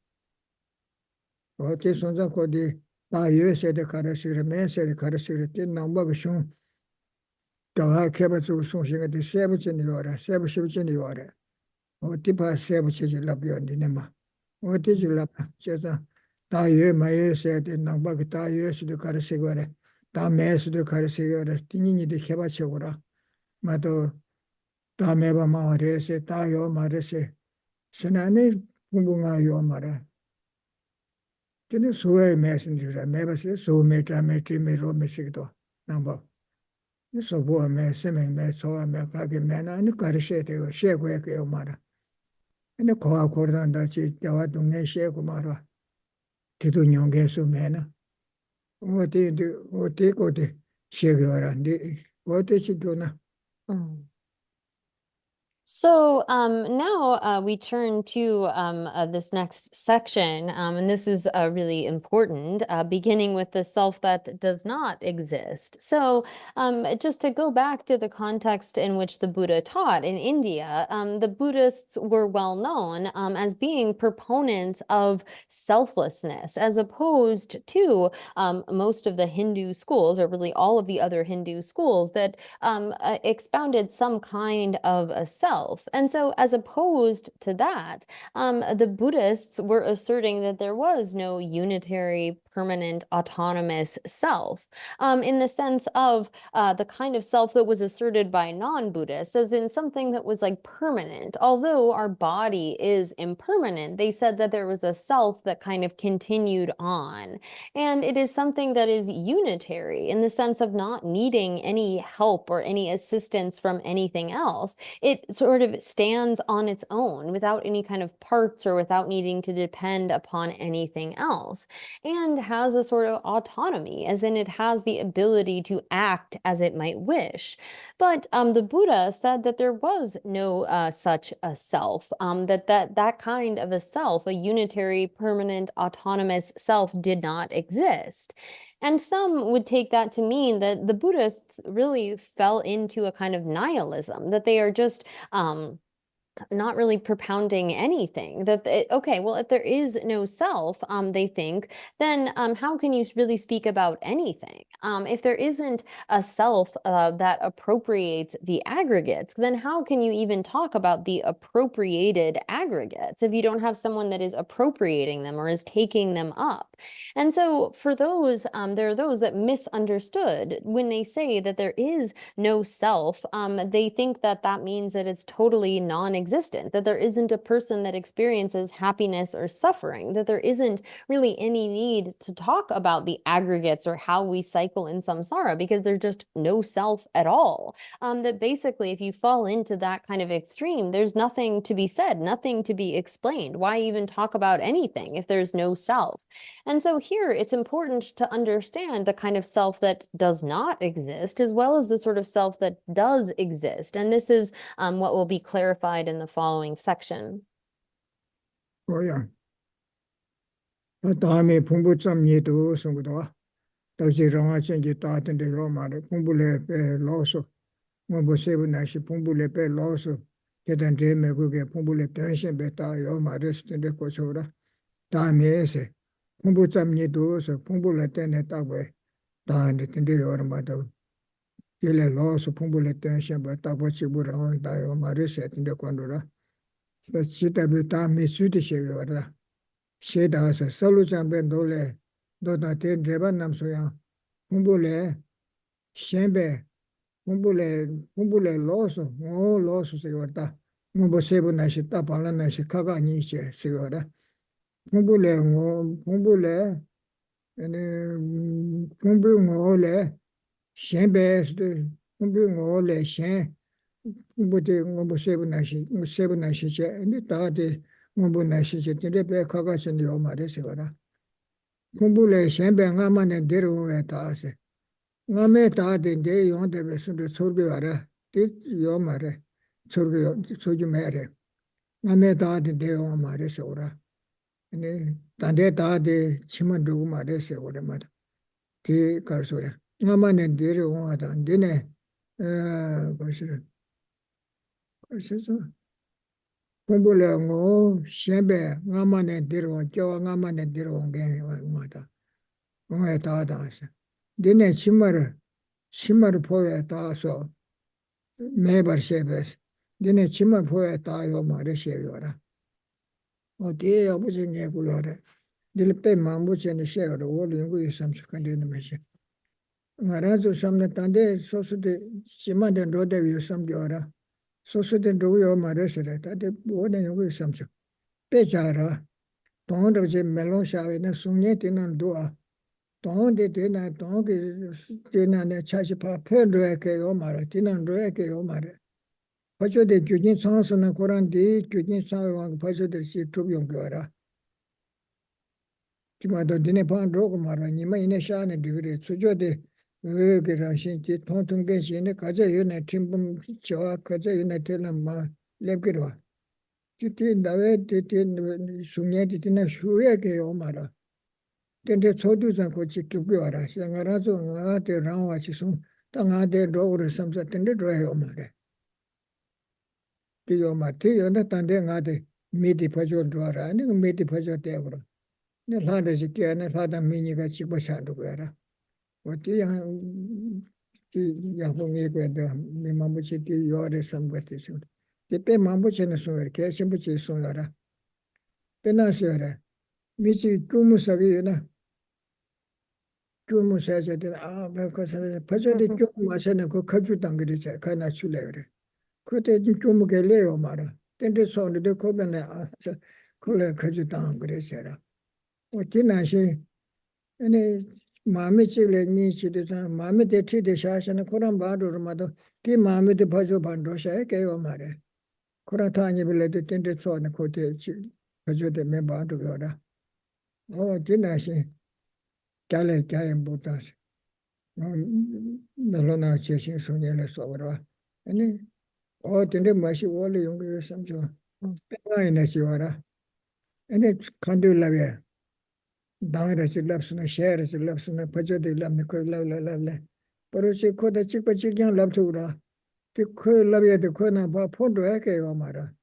What is on the Kodi? USA the Karasir, Mesa the Karasir, number shown. Dawa keba zu sungshinga di sebu chini yore, sebu shibu chini yore. O dipa sebu chichi lab yondi nema. O diji lab, cheza, da yue ma yue se di nangba ki da yue sudu kari sigore, da me sudu kari sigore, dini ni di keba chigora. Ma do, da meba ma re se, da yo ma re se, sinani kumbu nga yo ma re. Dini suwe me sin jura, meba se, suwe me, tra me, tri me, ro me sigdo, nangba. Sobuwa me, seme me, sowa me, kage me na, ani kari she te yo, she kwe ke yo mara. Ani kowa kordan da chi, jawa dungen she ku mara, titu nyongen su me na. O te ko te she ke wara, o te chi kyo na. Mm. So now we turn to this next section, and this is really important, beginning with the self that does not exist. So just to go back to the context in which the Buddha taught in India, the Buddhists were well known as being proponents of selflessness, as opposed to most of the Hindu schools, or really all of the other Hindu schools that expounded some kind of a self. And so as opposed to that, the Buddhists were asserting that there was no unitary, permanent, autonomous self, in the sense of the kind of self that was asserted by non-Buddhists, as in something that was like permanent. Although our body is impermanent, they said that there was a self that kind of continued on. And it is something that is unitary in the sense of not needing any help or any assistance from anything else. It sort of stands on its own without any kind of parts or without needing to depend upon anything else, and has a sort of autonomy, as in it has the ability to act as it might wish. But the Buddha said that there was no such a self, that kind of a self, a unitary, permanent, autonomous self, did not exist. And some would take that to mean that the Buddhists really fell into a kind of nihilism, that they are just not really propounding anything, that okay, well, if there is no self, they think, then how can you really speak about anything? If there isn't a self that appropriates the aggregates, then how can you even talk about the appropriated aggregates if you don't have someone that is appropriating them or is taking them up? And so for those, there are those that misunderstood when they say that there is no self. They think that that means that it's totally non-existent, that there isn't a person that experiences happiness or suffering, that there isn't really any need to talk about the aggregates or how we cycle in samsara, because there's just no self at all. That basically, if you fall into that kind of extreme, there's nothing to be said, nothing to be explained. Why even talk about anything if there's no self? And so here it's important to understand the kind of self that does not exist, as well as the sort of self that does exist. And this is what will be clarified in the following section. O ya. Dame pumbu tsam nye do sungudwa. Daji ranga chenji taatende yo mara, pumbu le pe loso. Mumbu sebu nashi pumbu le pe loso. Ketan tre me kuke pumbu le tenshin be ta yo mara stende kochora. Dame se. Pumbu tsam nye do so, pumbu le tenne takwe. Daande tende yo rama do. Kele loso pumbu le tenshin be takwa chibu ranga da yo mara se tende kondora. Sa chita be ta me suti shege wara. She da sa salu chambe dole. Do da te dreba nam so yang. Pumbu le shenbe. Pumbu le loso. O loso se wata. Mumbu sebu nashi tapala nashi kaka niche se wara. Pumbu le pumbu ngo le shenbe. Pumbu ngo le shen. Pumbu te mumbu sebu nashi che. Ni ta te mumbu nashi che. Tende pe kaka chende yo ma re se wara. Pumbu le shenbe nga ma ne deru we ta se. Nga me ta de de yon de be sunde sorge wara. Te yo ma re. Sorge me re. Nga me ta de de yon ma re se wara. Tande ta de chima dhugu ma re se wara ma. Te kar so re. Nga ma ne deru wa ta. Dine Pumbu le ngo shenbe nga ma ne deru wa. Kyo nga ma ne deru wa gen wa ta. Nga ta se. Dine chimar poya ta so. 매버 쉐베스 니네 치마 보에 따요 말에 쉐요라 어디에 아버지 내고요래 딜페 마무체네 쉐요라 올링고 삼스칸데네 메시 나라조 삼네 탄데 소스데 치마데 로데 유 삼겨라 소스데 로요 말에스레 타데 보네 요고 삼스 빼자라 동도 제 멜론 샤베네 숭녜 티난 도아 동데 되나 동게 되나네 차시파 페르에케 요 말에 티난 로에케 요 말에 파조데 규진 상스나 코란디 규진 상왕 파조데 시 투비용 거라 기마도 디네 반 로고 말아 니마 이네 샤네 디그리 수조데 왜게라 신지 통통게 신네 가자 요네 팀범 저와 가자 요네 텔람 마 렙기로 티티 나베 티티 숭예 티티나 슈에게 요 말아 텐데 소두산 고치 투비와라 상가라서 나한테 랑와치 숭 땅아데 로르 삼사 텐데 로요 말에 tiyo ma tiyo na tante nga de miti pacho dhwara, ane ka miti pacho tegura. Ne lhada si kia, ne lhada mini ka chikpa shandu kuyara. O ti yangpo nge kuya de, mi mambuchi ti yore samgwa ti sunga. Ti pe mambuchi na sunga, kia shimbuchi sunga ra. Pe na sunga, mi chi kumu sagi yu na, kumu sacha ti na, pacho di kumu masha na ko kaju tangiri cha, ka na chula yore. 그때 좀 geleo mara tende sonde de kobene kole khaju tang gresera o tinashi ene mame chile ni chide sa mame de thi de shasana koran badur mado ti mame de bhajo bandro sha keo mare kora thani bele de tende sonde kote bhajo de me bandu gora o tinashi kale kaya butas melona cheshin sunyele sobra ene o tende mashi wole yungu samjo penga ina siwara ene kandu labya dangara si lapsuna share si lapsuna pajo de lamne ko la pero si ko da chikpa chikyang laptura ti ko labya de ko na ba phondo ake yo mara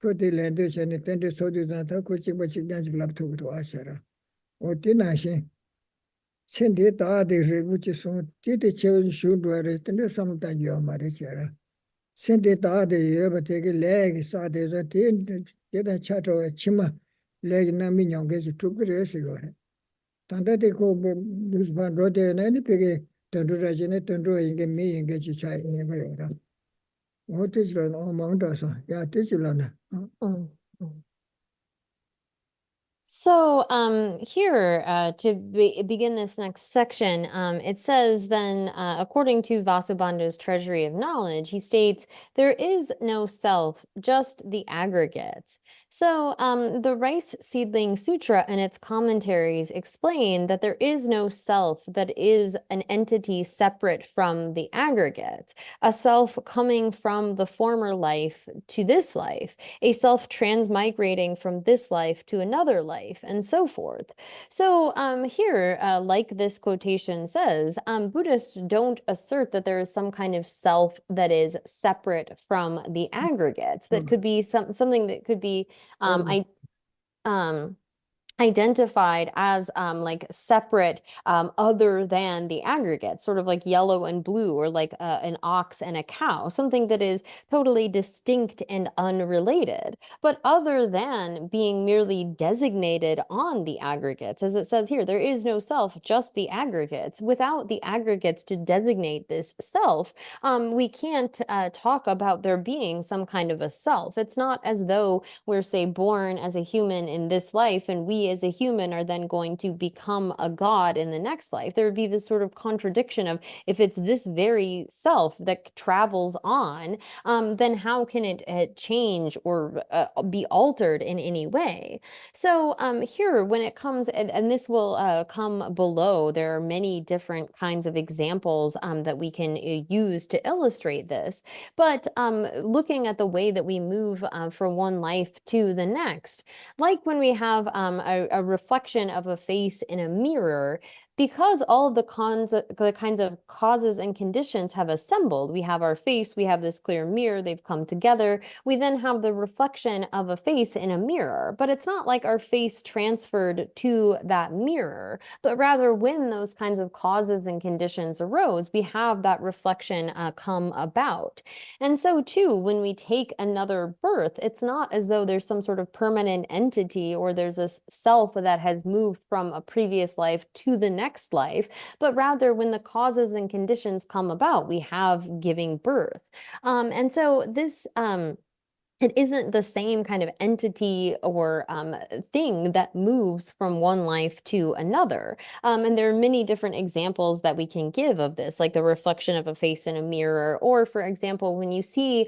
ko de lende chene tende sodi da ta ko chikpa chikyang ji laptu to ashara o tinashi chende ta de rebuchi so ti de che shu dware tende samta yo mara chara sende taade yeba teke legi saade za teta chato chima legi nami nyonge si tukure esi gore. Tanda te ko busban rote nani peke tendu rajine tendu inge mi inge chi chai inge bayora. O tijla o mangda sa, ya tijla na. Mm, mm. So here, to begin this next section, it says then, according to Vasubandhu's Treasury of Knowledge, he states, there is no self, just the aggregates. So the Rice Seedling Sutra and its commentaries explain that there is no self that is an entity separate from the aggregates, a self coming from the former life to this life, a self transmigrating from this life to another life, and so forth. So here, like this quotation says, Buddhists don't assert that there is some kind of self that is separate from the aggregates, that could be something that could be identified as like separate other than the aggregate, sort of like yellow and blue, or like an ox and a cow, something that is totally distinct and unrelated, but other than being merely designated on the aggregates. As it says here, there is no self, just the aggregates. Without the aggregates to designate this self, we can't talk about there being some kind of a self. It's not as though we're, say, born as a human in this life and we as a human are then going to become a god in the next life. There would be this sort of contradiction of, if it's this very self that travels on, then how can it change or be altered in any way? So here, when it comes, and this will come below, there are many different kinds of examples that we can use to illustrate this. But looking at the way that we move from one life to the next, like when we have a reflection of a face in a mirror, because all of the kinds of causes and conditions have assembled. We have our face, we have this clear mirror, they've come together. We then have the reflection of a face in a mirror, but it's not like our face transferred to that mirror, but rather when those kinds of causes and conditions arose, we have that reflection come about. And so too, when we take another birth, it's not as though there's some sort of permanent entity or there's a self that has moved from a previous life to the next life, but rather when the causes and conditions come about, we have giving birth. And so this it isn't the same kind of entity or thing that moves from one life to another. And there are many different examples that we can give of this, like the reflection of a face in a mirror, or for example, when you see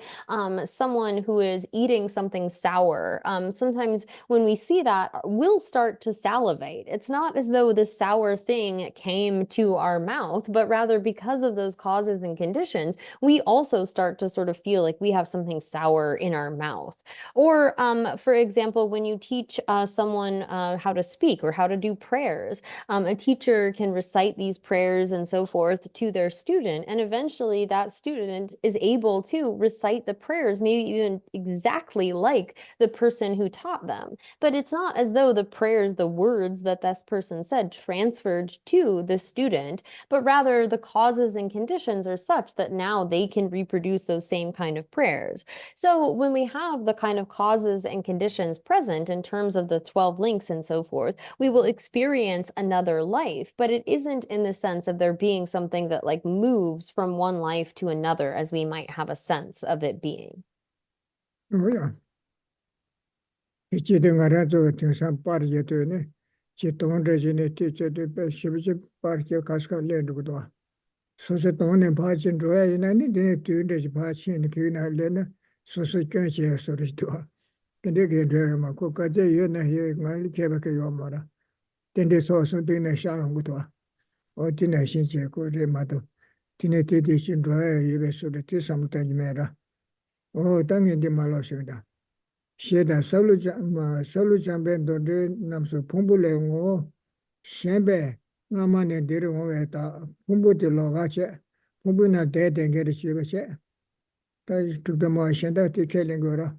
someone who is eating something sour, sometimes when we see that, we'll start to salivate. It's not as though the sour thing came to our mouth, but rather because of those causes and conditions, we also start to sort of feel like we have something sour in our mouth. Or, for example, when you teach someone how to speak or how to do prayers, a teacher can recite these prayers and so forth to their student, and eventually that student is able to recite the prayers, maybe even exactly like the person who taught them. But it's not as though the prayers, the words that this person said, transferred to the student, but rather the causes and conditions are such that now they can reproduce those same kind of prayers. So when we have the kind of causes and conditions present in terms of the 12 links and so forth, we will experience another life, but it isn't in the sense of there being something that like moves from one life to another as we might have a sense of it being. Oh, yeah. Ichi de ngara zo tingsan par ye to ne. Chi tong de jine ti che de pe shibi par ke kaska le du do. So se tong ne ba chin ro ya ina ni de tu de ji ba chin ni ki na le na so so kya che so ri do. Ke de ge de ma ko ka je ye na ye ngal ke ba ke yo ma ra. Den de so so de na sha ro do. O ti na shin che ko re ma do. Ti ne ti de chin ro ya ye be so de ti sam ta ni me ra. O tang ye de ma lo shin da. Sheda salu jambe dode namso pumbule ngo shembe ngamane dire ngo eta pumbu de loga che pumbu na de dengere chibe che ta tukda ma shenda ti kelengora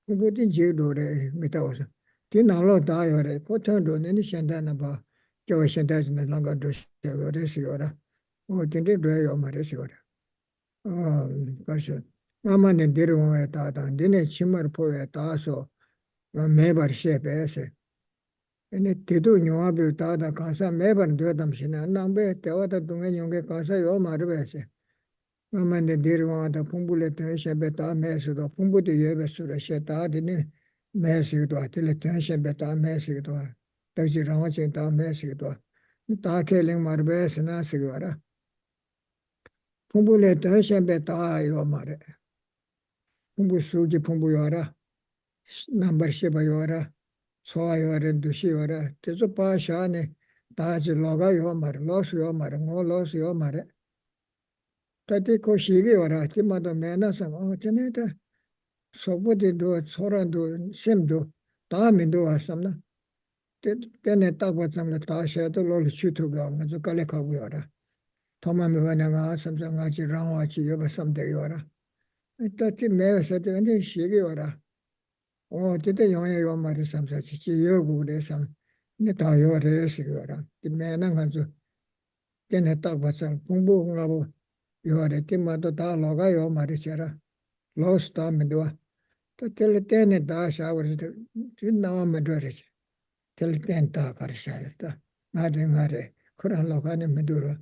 pumbu din je dore metaosa ti nalo da yore ko tan do ne shenda na ba kyo shenda na langa do shore siora o tinde do yo mare siora ah kasha ngamane dire ngo eta da dine chimar po eta so 매번 시에베세 ene tedu nyua be ta da kansa 매번 되담 시나 남베 때와다 동에 용게 kansa 요 마르베세 mamane dirwa da pumbule te shebe ta mesudo pumbude yebesudo sheta dine mesudo atile te shebe ta mesudo taji rawache ta mesudo ta keling marbes na sigara pumbule te shebe ta yo mare pumbu suji pumbu yora number sheba yora soa yora dushi yora tezo pa shane taji loga yo mare los yo mare ngo los yo mare tati ko shigi yora ti mado mena sam o tene ta sobo de do soran do sem do ta min do asamna tene takwa samla ta sha to lol chutu ga ma zo kale ka bu yora thoma me wana nga samsa nga chi rangwa chi yoba samde yora tati me sa te ane shigi yora o tete yongya yo mare samsa chi chi yo gu re sam ne ta yo re si yora ti me na nga zo tene takwa sam pungbu nga bu yore ti ma to ta loga yo mare chara los ta me do ta tele tene da sha wor ti na ma do re tele ten ta kar sha ta na de ngare kura loga ne me do ro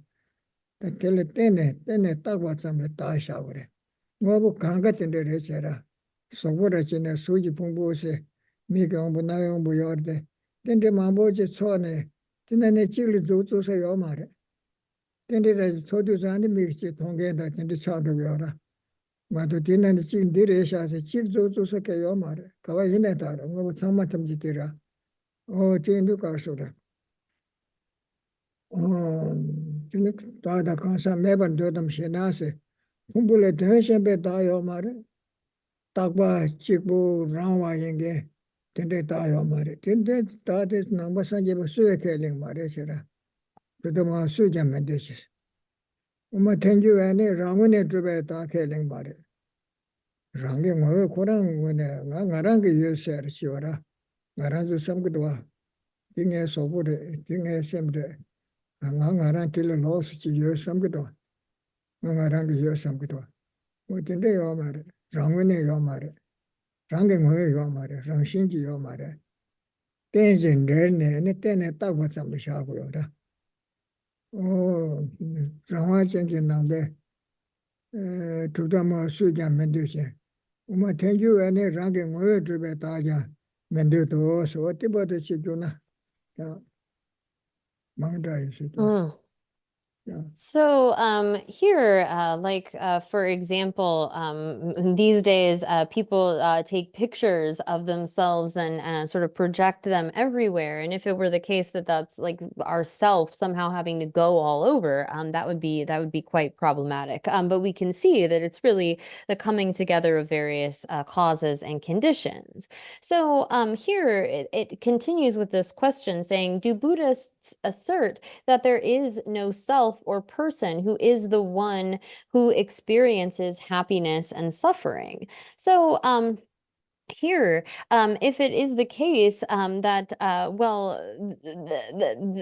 ta tele tene takwa sam le ta sha wor ngo bu kanga ten re chara sobora chine suji pungbu se mi ga bu na yo bu yorde tende ma bo je chone tinane chili zu zu se yo mare tende re chodu zani mi chi thongge da tende cha do yora ma to tinane chi dire sha se chi zu zu se ke yo mare ka wa hine da ro ngo chama tam ji tira o tindu ka so da o tindu ta da ka sa me ban do dam she na se pumbule de she be da yo mare takwa chikbu rangwa yinge tende tayo mare tende tate nangba sanje ba suwe keling mare shira 그동안 수견만 되셨어. 엄마 tenju 안에 랑원에 주베 다케링 말이. 랑게 뭐 고랑 원에 나랑 그 요새를 지워라. 나랑 좀 섬기도 와. 등에 소부를 등에 셈데. 나랑 길을 넣었지 요 섬기도 와. 나랑 그 요 섬기도 와. 뭐 근데 요 말이. 랑원에 요 말이. 랑게 뭐에 요 말이. 랑신지 요 말이. 땡진 내내 때내 딱 와서 하고요라. 랑화전진 남배 두다마 수장 면도시. 우마 tenju 안에 랑게 뭐에 주베 다자 면도도 소티버도 지도나. 자, 망다 있어도. 자, So here, for example, these days, people take pictures of themselves and sort of project them everywhere. And if it were the case that that's like our self somehow having to go all over, that would be quite problematic. But we can see that it's really the coming together of various causes and conditions. So here it continues with this question saying, do Buddhists assert that there is no self or person who is the one who experiences happiness and suffering? So here, if it is the case that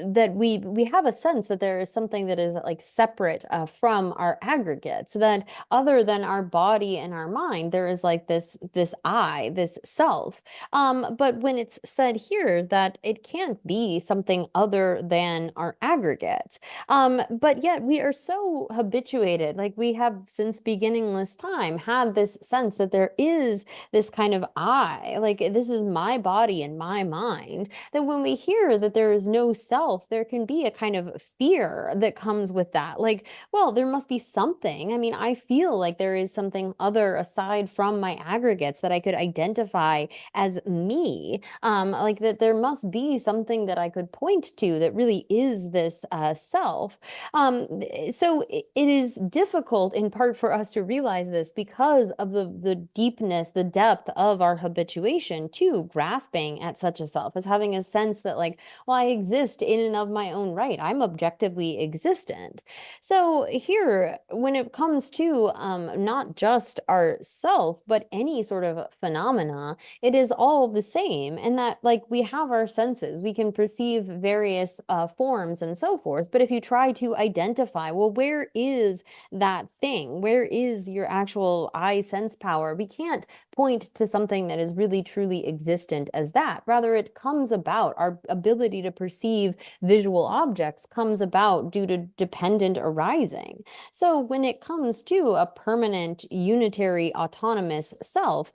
that we have a sense that there is something that is like separate from our aggregates, that other than our body and our mind, there is like this I, this self. But when it's said here that it can't be something other than our aggregates, but yet we are so habituated, like we have since beginningless time had this sense that there is this kind of I, like this is my body and my mind, that when we hear that there is no self, there can be a kind of fear that comes with that. Like, well, there must be something. I mean, I feel like there is something other aside from my aggregates that I could identify as me. Like that there must be something that I could point to that really is this self. So it is difficult in part for us to realize this because of the deepness, the depth of our habituation to grasping at such a self, as having a sense that like, well, I exist in and of my own right. I'm objectively existent. So here, when it comes to not just our self, but any sort of phenomena, it is all the same. And that like we have our senses, we can perceive various forms and so forth. But if you try to identify, well, where is that thing? Where is your actual I sense power? We can't point to something that is really truly existent as that. Rather, it comes about, our ability to perceive visual objects comes about due to dependent arising. So when it comes to a permanent, unitary, autonomous self,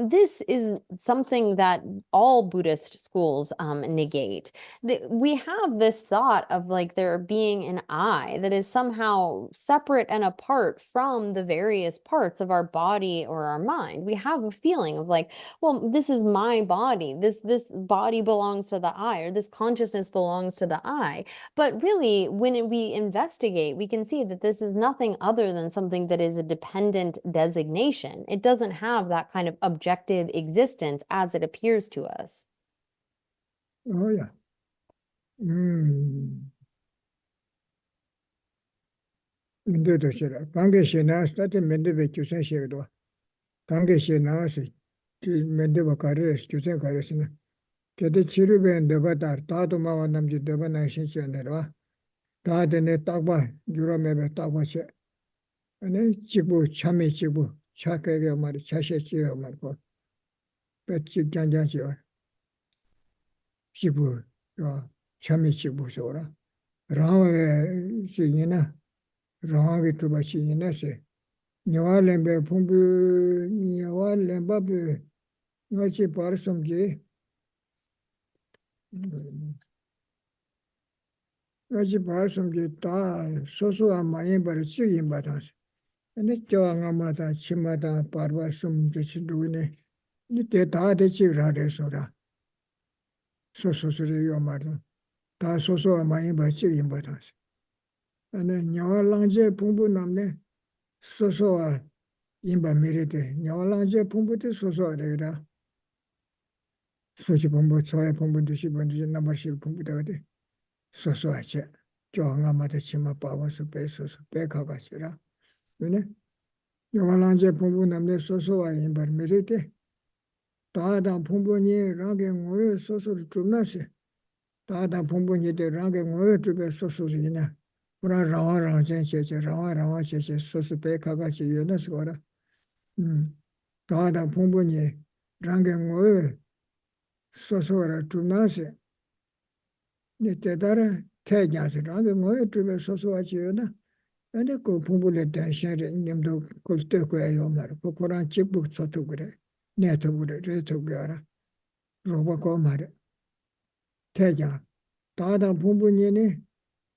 this is something that all Buddhist schools negate. We have this thought of like there being an I that is somehow separate and apart from the various parts of our body or our mind. We have a feeling of like, well, this is my body. This body belongs to the I, or this consciousness belongs to the I. But really, when we investigate, we can see that this is nothing other than something that is a dependent designation. It doesn't have that kind of objective existence as it appears to us. Oh yeah. 면도도 싫어. 관계시 나왔을 때 면도배 주선 시에도 관계시 나왔을 때 면도가 가르스 주선 가르스는 그때 치료배 너바다 다도 마와 남지 너바나 신시하네라. 다데네 딱봐 유럽에 딱봐시. 아니 지부 참이 지부 차게게 말이 차셔지요 말고 배치 장장시요. 지부 참이 지부소라. 라와의 시기나 라와의 투바시니나세 녀알렘베 풍부 녀알렘바베 같이 바르섬게 같이 바르섬게 다 소소한 많이 바르지 임바다스 근데 저항마다 치마다 바르바섬 저치도네 이때 다 되지라래서라 소소소리요 말도 다 소소한 많이 바르지 임바다스 ane nyawa langje pungpu namne sosowa inba mirite nyawa langje pungpu te sosowa rekda sochi pungpu, tsoya pungpu, dushi pungpu, nambarshi pungpu dawade sosowa che 조항아마다 치마 빠와서 빼서서 빼가가시라. 왜냐? 요만한제 공부 남네 소소와 인발 메리테 다다 공부니 랑게 뭐에 소소를 좀나시 다다 공부니 데 랑게 뭐에 주베 소소지나 그런 라와랑 전체제 라와랑 제제 소소 빼가가시 연어서 거라. 다다 공부니 랑게 뭐에 소소라 좀나시 네 때다라 태냐지 랑게 뭐에 주베 소소하지요나 아니 그 공부를 대신에 님도 그때 거예요 말. 그 코란 집북 쳐도 그래. 내도 그래. 레도 그래. 로바고 말. 대자. 다다 공부니니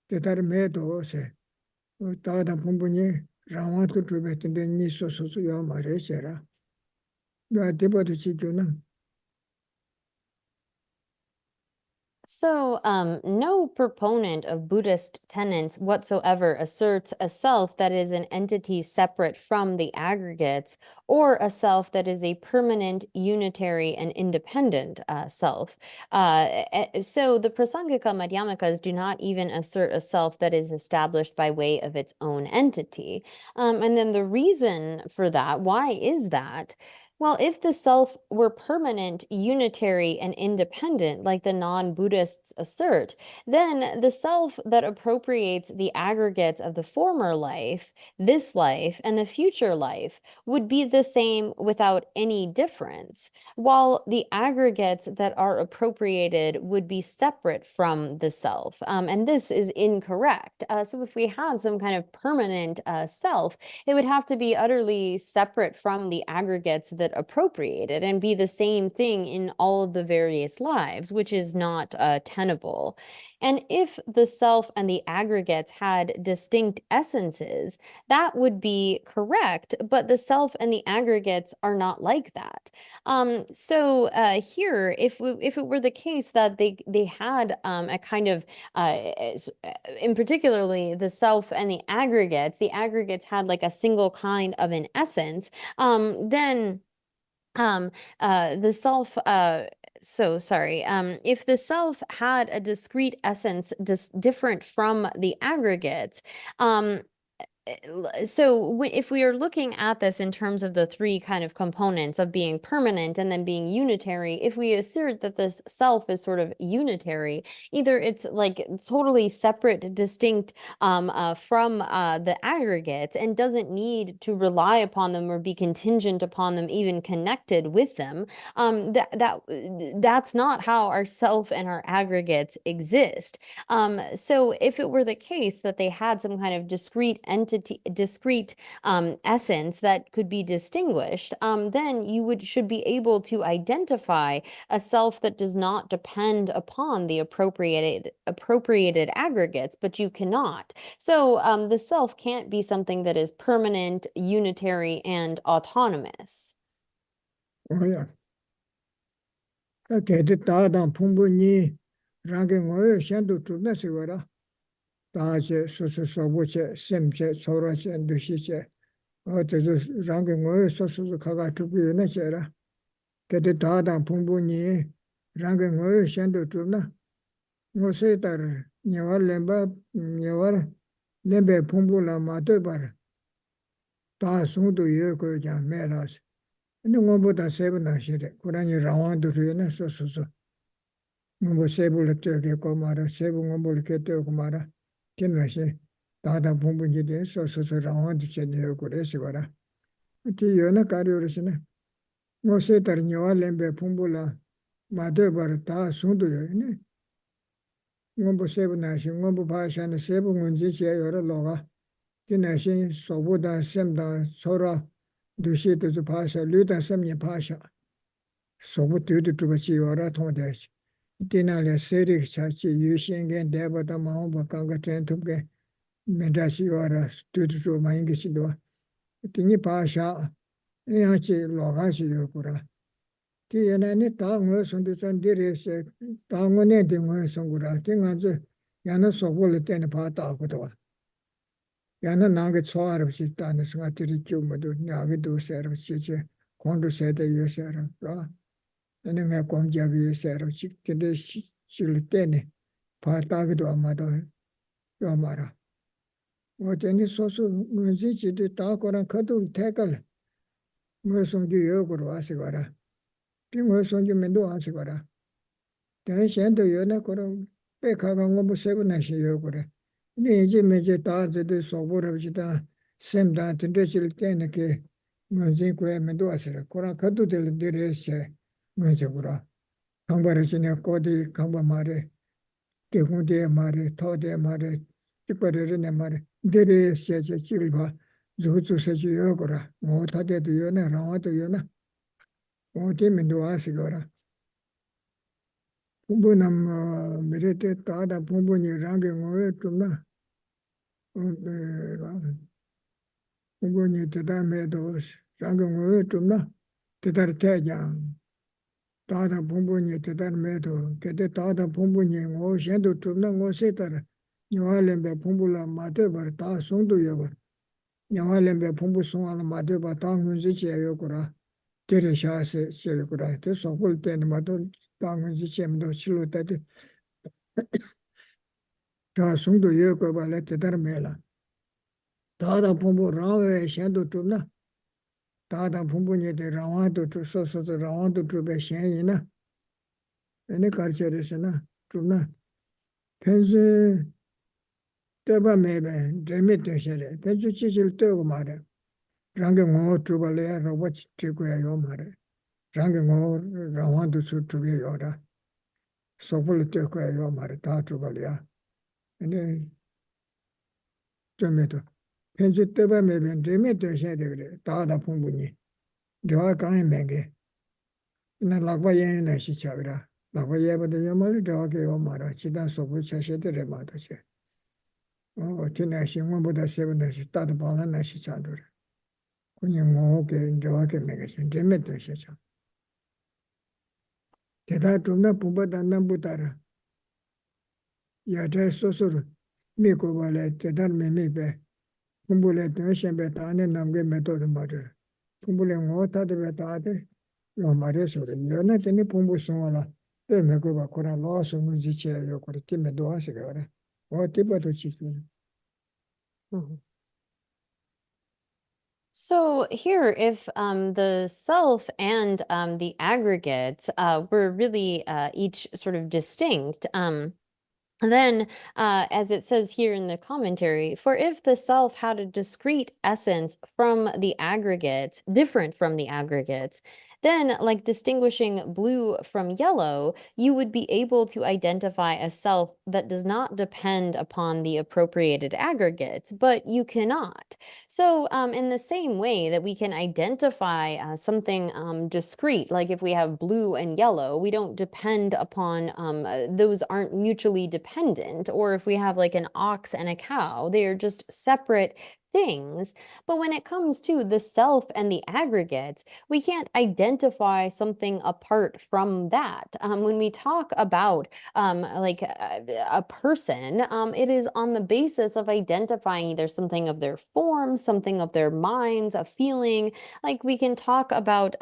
대다를 매도세. 다다 공부니 라마도 주베던데 니소소소 요 말이세라. 나 대바도 지교는 So, no proponent of Buddhist tenets whatsoever asserts a self that is an entity separate from the aggregates, or a self that is a permanent, unitary, and independent self. So the Prasangika Madhyamikas do not even assert a self that is established by way of its own entity. And then the reason for that, why is that? Well, if the self were permanent, unitary, and independent, like the non-Buddhists assert, then the self that appropriates the aggregates of the former life, this life, and the future life would be the same without any difference, while the aggregates that are appropriated would be separate from the self. And this is incorrect. So if we had some kind of permanent self, it would have to be utterly separate from the aggregates that appropriate it and be the same thing in all of the various lives, which is not tenable. And if the self and the aggregates had distinct essences, that would be correct, but the self and the aggregates are not like that. So here, if it were the case that they had a kind of, in particularly the self and the aggregates had like a single kind of an essence, then the self, so sorry, if the self had a discrete essence different from the aggregates, so if we are looking at this in terms of the three kind of components of being permanent and then being unitary, if we assert that this self is sort of unitary, either it's like totally separate, distinct from the aggregates and doesn't need to rely upon them or be contingent upon them, even connected with them, that's not how our self and our aggregates exist. So if it were the case that they had some kind of discrete essence that could be distinguished, then you should be able to identify a self that does not depend upon the appropriated aggregates, but you cannot. So the self can't be something that is permanent, unitary, and autonomous. 뭐야. 그게 다다 풍분히 랑게 뭐에 셴도 주나시 거라. 다제 소소소보체 셈제 소라체 두시체 어때서 랑게 뭐에 소소소 가가 주비네 제라. 그게 다다 풍분히 랑게 뭐에 셴도 주나. 뭐세다르 녀월렘바 녀월 렘베 풍불라 마도바르 다 송도 여거자 메라스 근데 뭐보다 세븐나시래 고라니 라완도르네 소소소 뭐 세불을 떼게 말아 세분 뭐를 떼고 말아 견나시 다다 풍분히 돼 소소소 라완도 쳇네요 그래서 봐라 이 연나 가려르시네 뭐 세다르 녀월렘베 풍불라 마도바르 다 송도 여네 ngombo sebu nashi, ngombo paashana sebu ngunji chiya yora loga, di nashi sobu dan sem dan sora dushi tuzu paasha, lu dan sem nye paasha, sobu tudu tuba chi yora tongda chi. Di nali seri cha chi yu shingen deba da maungpa kanga chen tupke, menda chi yora tudu tuba maingi chi doa. Di nye paasha, iya chi loga chi yokura. Ti yenani taa ngoy sondu san diri se, taa ngone di ngoy songura, ti nga zi yana sobo le teni paa taa kuduwa. Yana nangi tso arabchi taa nisi nga tiri kyu mudu, nyagi du se arabchi chi, kondu se de yu se arabchi, yana nga kong jagi yu se arabchi, kide shili teni paa taa kuduwa mado. yo mara. O teni sosu ngunzi chidi taa koran kato tekal. Ngoy songju yo koro asigara. Ti ngoy songju mendo asigara. Teni shendo yo na koran pe kaka ngobo sebo nashi yo kore. Ni inji meje taa zide sobo rabji taa sem taa tinte chili tena ke ngunzi kuya mendo asigra. Koran kato tili dire se ngunzi kura. Kangba rachine kodi kangba mare. Kekung de mare, tau de mare, chikpari rine mare. Dire se che chili pa zuhu se chi yo kora. Ngo tate to yo na, rawa to yo na. Ngo te mendo asigara. Pumbu nam mere te tada pumbu ni rangi ngoe tumna. Pumbu ni teta me to rangi ngoe tumna. Tetar te jang. Tada pumbu ni tetar me to. Kete tada pumbu ni ngo shendo tumna ngo setar. Nyawa lembe pumbu la mate bar taa songdo yo bar. Nyawa lembe pumbu songa la mate bar taa ngunzi che yo kora. Tere shaa se che yo kora. Te sokul teni mato taa ngunzi che mdo chilo tate. Taa songdo yo kora le tetar me la. Tada pumbu rawe shendo tumna. Tada pumbu nye te rawa to tu so so rawa to tu be shen yi na. Ene karche rese na. Tumna. Penzi teba mebe, dremi te shere. Penzi chichil tego mare. Rangi ngo tuba le ya roba chiku ya yo mare. Rangi ngo rawa to su tubi yo ra. Sopul teko ya yo mare. Ta tuba le ya. Ene dremi to. Penzi teba mebe, dremi te shere. Ta da pumbu ni. Drawa kanyi menge. Ina lakba yen na shi chagira. Lakba yeba de yo mare. Drawa ke yo mara. Chidan sopul chashe te re mata che. Tina shi ngombo da seba na shi. Tata pala na shi chandura. Kunyi ngo ke drawa ke menge shi. Dremi te shi chan. Teta tumna pumba da nambu tara. Yatra sosur. Mi kuba le tetar me mi pe. Pumbu le tena shenpe taane namge meto de mara. Pumbu le ngo tate pe taate. Yo mara sura. Yo na teni pumbu sunga la. Pe me kuba kura loa sungu jiche yo kura. Ti me doa siga wara. O tiba to chiku. Mhm. So here, if the self and the aggregates were really each sort of distinct, then, as it says here in the commentary, for if the self had a discrete essence from the aggregates, different from the aggregates, then, like distinguishing blue from yellow, you would be able to identify a self that does not depend upon the appropriated aggregates, but you cannot. So, in the same way that we can identify something discrete, like if we have blue and yellow, we don't depend upon, those aren't mutually dependent. Or if we have like an ox and a cow, they are just separate things. But when it comes to the self and the aggregates, we can't identify something apart from that. When we talk about like a person, it is on the basis of identifying either something of their form, something of their minds, a feeling. Like we can talk about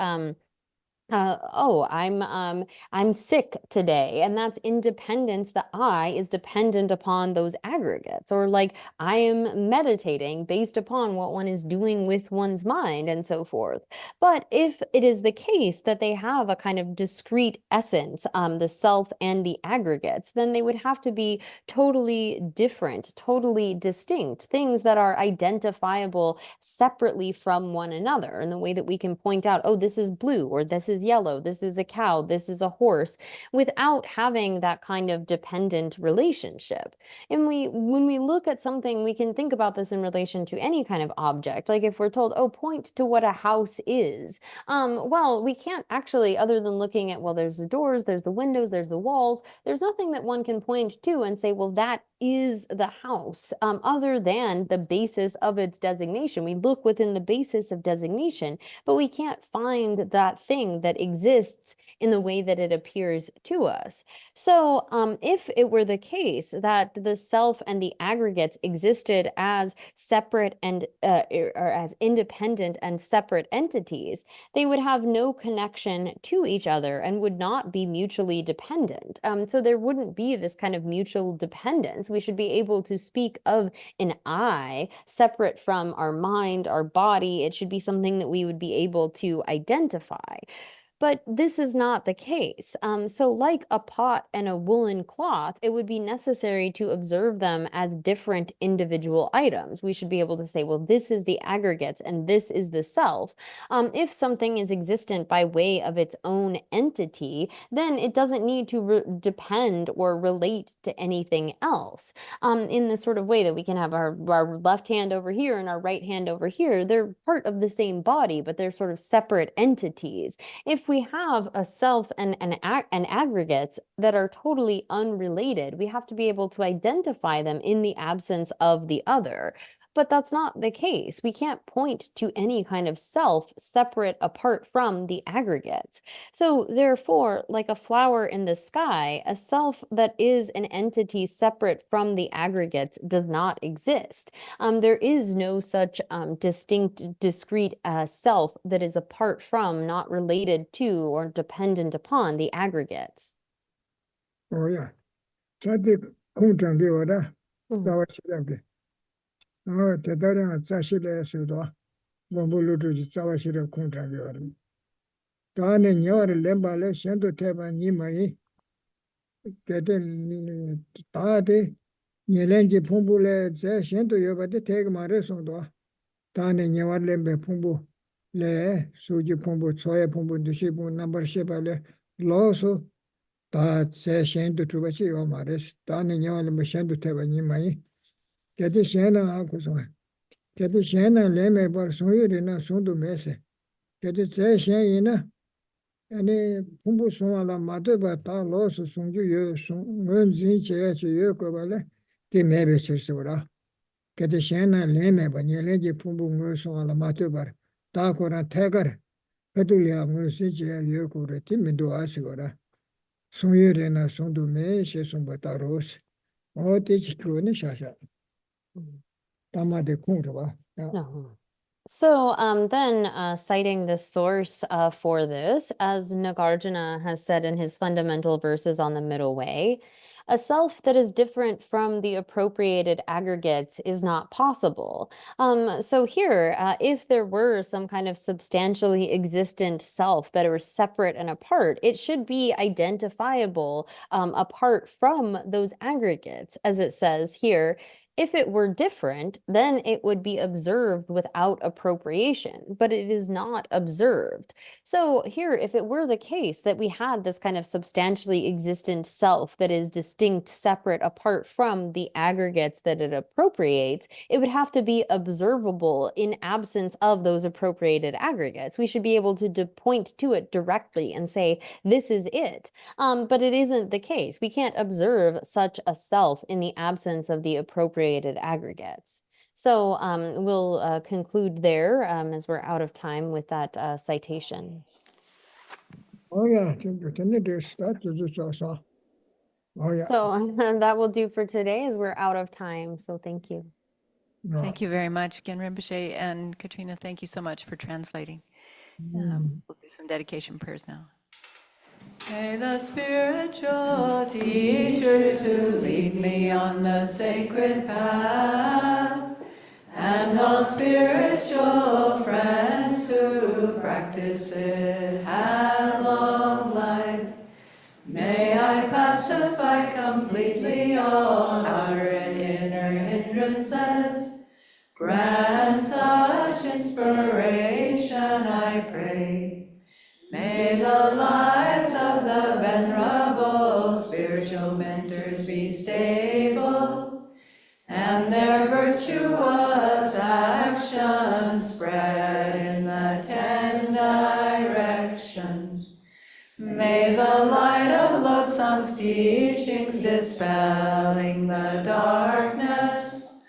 oh, I'm sick today, and that's independence. The I is dependent upon those aggregates. Or like I am meditating based upon what one is doing with one's mind and so forth. But if it is the case that they have a kind of discrete essence, the self and the aggregates, then they would have to be totally different, totally distinct, things that are identifiable separately from one another, in the way that we can point out, oh, this is blue, or this is yellow, this is a cow, this is a horse, without having that kind of dependent relationship. And when we look at something, we can think about this in relation to any kind of object. Like if we're told, oh, point to what a house is. Well, we can't actually, other than looking at, well, there's the doors, there's the windows, there's the walls, there's nothing that one can point to and say, well, that is the house, other than the basis of its designation. We look within the basis of designation, but we can't find that thing that exists in the way that it appears to us. So if it were the case that the self and the aggregates existed as separate and or as independent and separate entities, they would have no connection to each other and would not be mutually dependent. So there wouldn't be this kind of mutual dependence. sense, we should be able to speak of an I separate from our mind, our body. It should be something that we would be able to identify. But this is not the case. So like a pot and a woolen cloth, it would be necessary to observe them as different individual items. We should be able to say, well, this is the aggregates and this is the self. If something is existent by way of its own entity, then it doesn't need to depend or relate to anything else. In the sort of way that we can have our left hand over here and our right hand over here. They're part of the same body, but they're sort of separate entities. If we have a self and aggregates that are totally unrelated, we have to be able to identify them in the absence of the other. But that's not the case. We can't point to any kind of self separate apart from the aggregates. So therefore, like a flower in the sky, a self that is an entity separate from the aggregates does not exist. There is no such distinct, discrete self that is apart from, not related to, or dependent upon the aggregates. Oh yeah. Sati kungchang de wada. Mhm. Dawa shirang de. Oh, te darang zashile sudo. Wambulu tu zawa shirang kungchang de wada. Dane nyawar lemba le shendo teba nimai. Kete taade nyelenji pumbu le ze shendo yobade tega mare sondo. Dane nyawar lembe pumbu le suji pumbu tsoya pumbu dushi pumbu nambar sheba le loso. 다 cessation trubachi yo mares ta ne nyale machendo teba ni mai kedi shena ko so kedi shena le me bar so yire na so do mese kedi cessation ina ane pumbu so ala mate ba ta lo so sungju yo so ngon zin che che yo ko bale ti me be che sura kedi shena le me ba ni le je pumbu ngo so ala mate bar ta ko ra tegar pedulia ngo si che yo ko re ti me do asigora 송유래나 송도매 shesunbataros o te chikune shasha tamade kungwa No. So then citing the source for this, as Nagarjuna has said in his fundamental verses on the middle way, a self that is different from the appropriated aggregates is not possible. So here, if there were some kind of substantially existent self that were separate and apart, it should be identifiable apart from those aggregates, as it says here. If it were different, then it would be observed without appropriation, but it is not observed. So here, if it were the case that we had this kind of substantially existent self that is distinct, separate, apart from the aggregates that it appropriates, it would have to be observable in absence of those appropriated aggregates. We should be able to point to it directly and say, this is it. But it isn't the case. We can't observe such a self in the absence of the appropriated aggregates. So we'll conclude there as we're out of time with that citation. oh yeah tene de start to so oh yeah So that will do for today as we're out of time. So thank you. no. Thank you very much, again, Rinpoche and Katrina. Thank you so much for translating. We'll do some dedication prayers now. May the spiritual teachers who lead me on the sacred path, and all spiritual friends who practice it, have long life. May I pacify completely all outer and inner hindrances. Grant such inspiration, I pray. May the lives of the venerable spiritual mentors be stable, and their virtuous actions spread in the 10 directions. May the light of Losang's teachings dispelling the darkness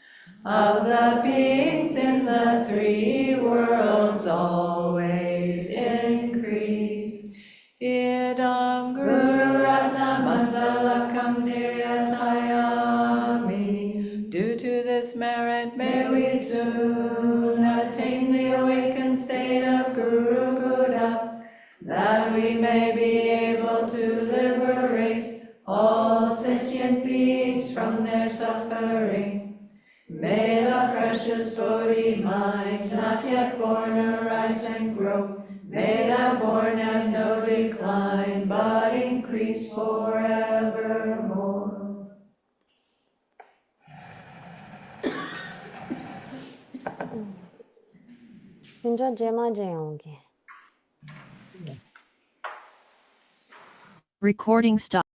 of the beings in the 3 worlds always increase. Idam Guru Ratna Mandalakam Niryatayami. Due to this merit, may we soon attain the awakened state of Guru Buddha, that we may be able to liberate all sentient beings from their suffering precious Bodhi mind, not yet born, arise and grow. May that born have no decline, but increase forevermore. 진짜 제마제용게. Recording stop.